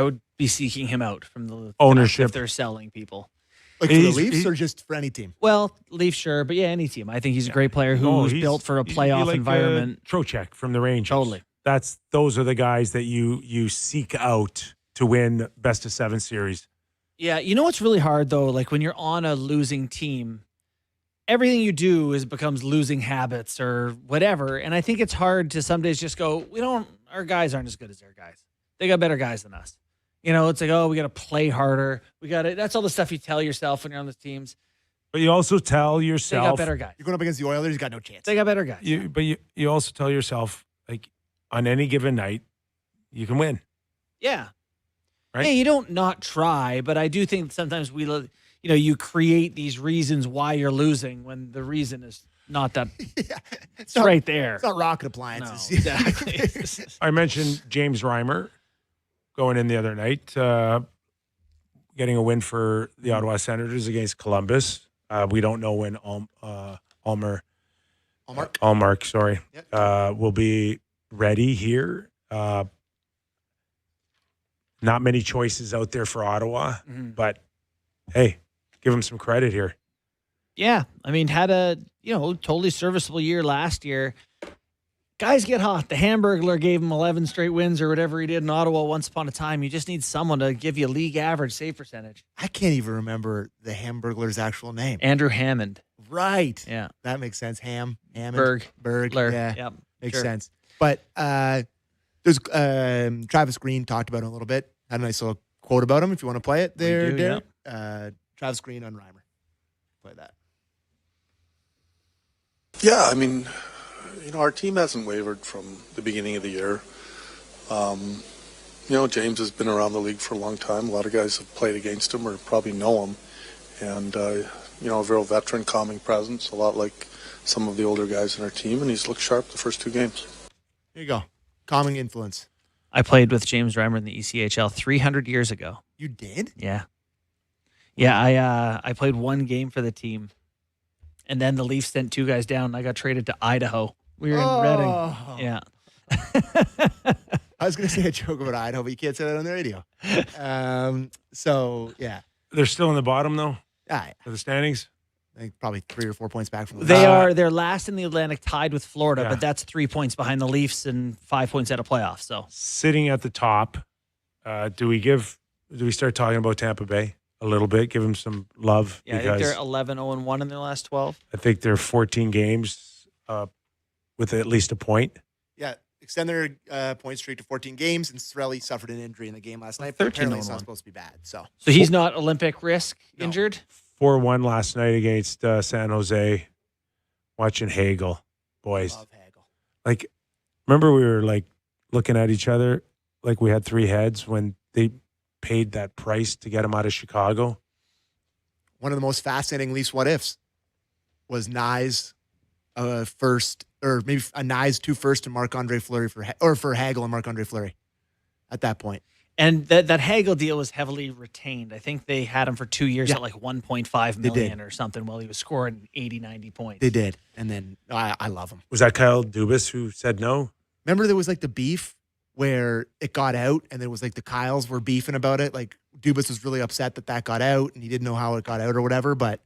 would be seeking him out from the ownership if they're selling people. For the Leafs or just for any team? Well, Leafs, sure, but any team. I think he's a great player who's built for a playoff environment. Trocheck from the Rangers. Totally. Those are the guys that you seek out to win best of 7 series. Yeah, what's really hard though, when you're on a losing team, everything you do becomes losing habits or whatever. And I think it's hard to some days just go, our guys aren't as good as their guys. They got better guys than us. It's like, oh, we got to play harder. That's all the stuff you tell yourself when you're on the teams. But you also tell yourself. They got better guys. You're going up against the Oilers, you got no chance. They got better guys. But you also tell yourself, like, on any given night, you can win. Yeah. Right? Yeah, you don't not try, but I do think sometimes you create these reasons why you're losing when the reason is not that. Yeah, it's right there. It's not rocket appliances. No, exactly. I mentioned James Reimer going in the other night, getting a win for the Ottawa Senators against Columbus. We don't know when Allmark will be ready here. Not many choices out there for Ottawa, but hey, give him some credit here. Yeah, I mean, had a totally serviceable year last year. Guys get hot. The Hamburglar gave him 11 straight wins or whatever he did in Ottawa once upon a time. You just need someone to give you league average save percentage. I can't even remember the Hamburglar's actual name. Andrew Hammond. Right. Yeah. That makes sense. Hammond. Berg. Yeah. Yep. Makes sense. But there's Travis Green talked about him a little bit. Had a nice little quote about him if you want to play it there, Derek. Travis Green on Reimer. Play that. Yeah, I mean, our team hasn't wavered from the beginning of the year. James has been around the league for a long time. A lot of guys have played against him or probably know him. And, a real veteran, calming presence, a lot like some of the older guys in our team. And he's looked sharp the first 2 games. There you go. Calming influence. I played with James Reimer in the ECHL 300 years ago. You did? Yeah. Yeah, I played 1 game for the team. And then the Leafs sent 2 guys down, and I got traded to Idaho. We were in Reading. Yeah. I was going to say a joke about Idaho, but you can't say that on the radio. So, yeah. They're still in the bottom, though, yeah. of the standings? I think probably 3 or 4 points back from the They're last in the Atlantic, tied with Florida, but that's 3 points behind the Leafs and 5 points out of playoffs. So sitting at the top, do we start talking about Tampa Bay a little bit? Give them some love. Yeah, I think they're 11-0-1 in their last 12. I think they're 14 games with at least a point. Yeah, extend their point streak to 14 games, and Cirelli suffered an injury in the game last night. 13-1. Apparently it's not supposed to be bad. So he's not Olympic risk injured? 4-1 last night against San Jose. Watching Hagel, boys. Love Hagel. Like, remember we were like looking at each other like we had 3 heads when they paid that price to get him out of Chicago. One of the most fascinating Leafs what ifs was Nye's first, or maybe a Nye's 2 first and Marc-Andre Fleury for Hagel and Marc-Andre Fleury at that point. And that Hagel deal was heavily retained. I think they had him for 2 years at like $1.5 million or something while he was scoring 80, 90 points. They did. And then I love him. Was that Kyle Dubas who said no? Remember there was like the beef where it got out and there was like the Kyles were beefing about it. Like Dubas was really upset that got out and he didn't know how it got out or whatever. But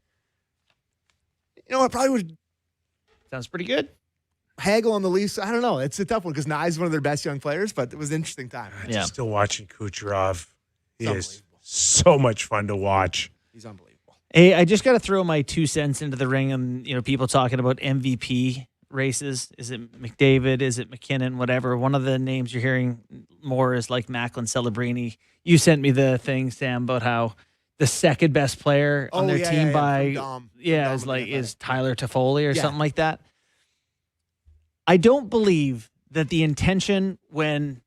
it probably would. Sounds pretty good. Hagel on the Leafs, I don't know. It's a tough one because Nye's one of their best young players, but it was an interesting time. Just still watching Kucherov. He is so much fun to watch. He's unbelievable. Hey, I just got to throw my 2 cents into the ring and, people talking about MVP races. Is it McDavid? Is it McKinnon? Whatever. One of the names you're hearing more is like Macklin Celebrini. You sent me the thing, Sam, about how the second best player on their team is Tyler Toffoli or something like that. I don't believe that the intention when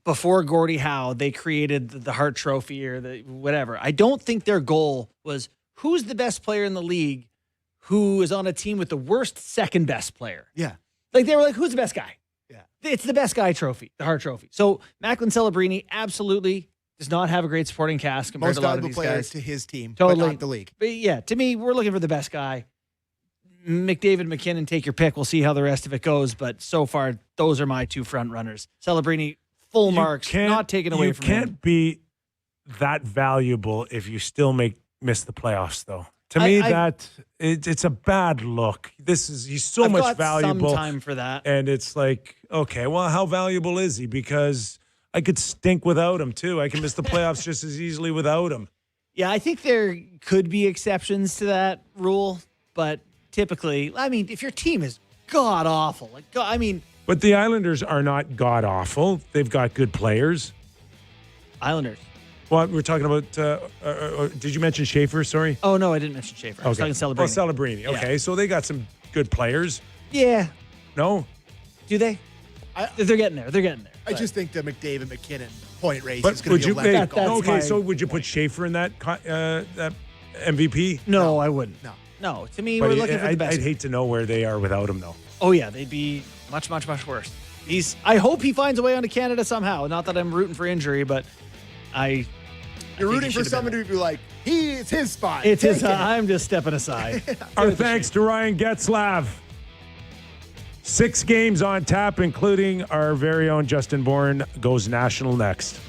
before Gordie Howe they created the Hart Trophy or the whatever. I don't think their goal was who's the best player in the league who is on a team with the worst second best player. Yeah. Like they were like, who's the best guy? Yeah. It's the best guy trophy, the Hart Trophy. So Macklin Celebrini absolutely does not have a great supporting cast compared to a lot of these guys. To his team, totally. But not the league. But yeah, to me, we're looking for the best guy. McDavid, McKinnon, take your pick. We'll see how the rest of it goes. But so far, those are my 2 front runners. Celebrini, full marks, not taken away from him. You can't be that valuable if you still miss the playoffs, though. To me, it's a bad look. He's so much valuable. Some time for that, and it's like, okay, well, how valuable is he? Because I could stink without him too. I can miss the playoffs just as easily without him. Yeah, I think there could be exceptions to that rule, but typically, I mean, if your team is god awful, but the Islanders are not god awful. They've got good players. Islanders. Well, we're talking about. Did you mention Schaefer? Sorry. Oh no, I didn't mention Schaefer. I was talking Celebrini. Oh, Celebrini. Okay, Yeah. so they got some good players. Yeah. No. Do they? They're getting there. They're getting there. I just think the McDavid McKinnon point race But is going would to you? be electric. Okay, so would you put Schaefer in that MVP? No, I wouldn't. No. No. To me, But we're looking for the best. I'd hate to know where they are without him, though. Oh yeah, they'd be much, much, much worse. I hope he finds a way onto Canada somehow. Not that I'm rooting for injury, but You're rooting for somebody to be like, it's his spot. It's his. I'm just stepping aside. Our thanks to Ryan Getzlaf. 6 games on tap, including our very own Justin Bourne goes national next.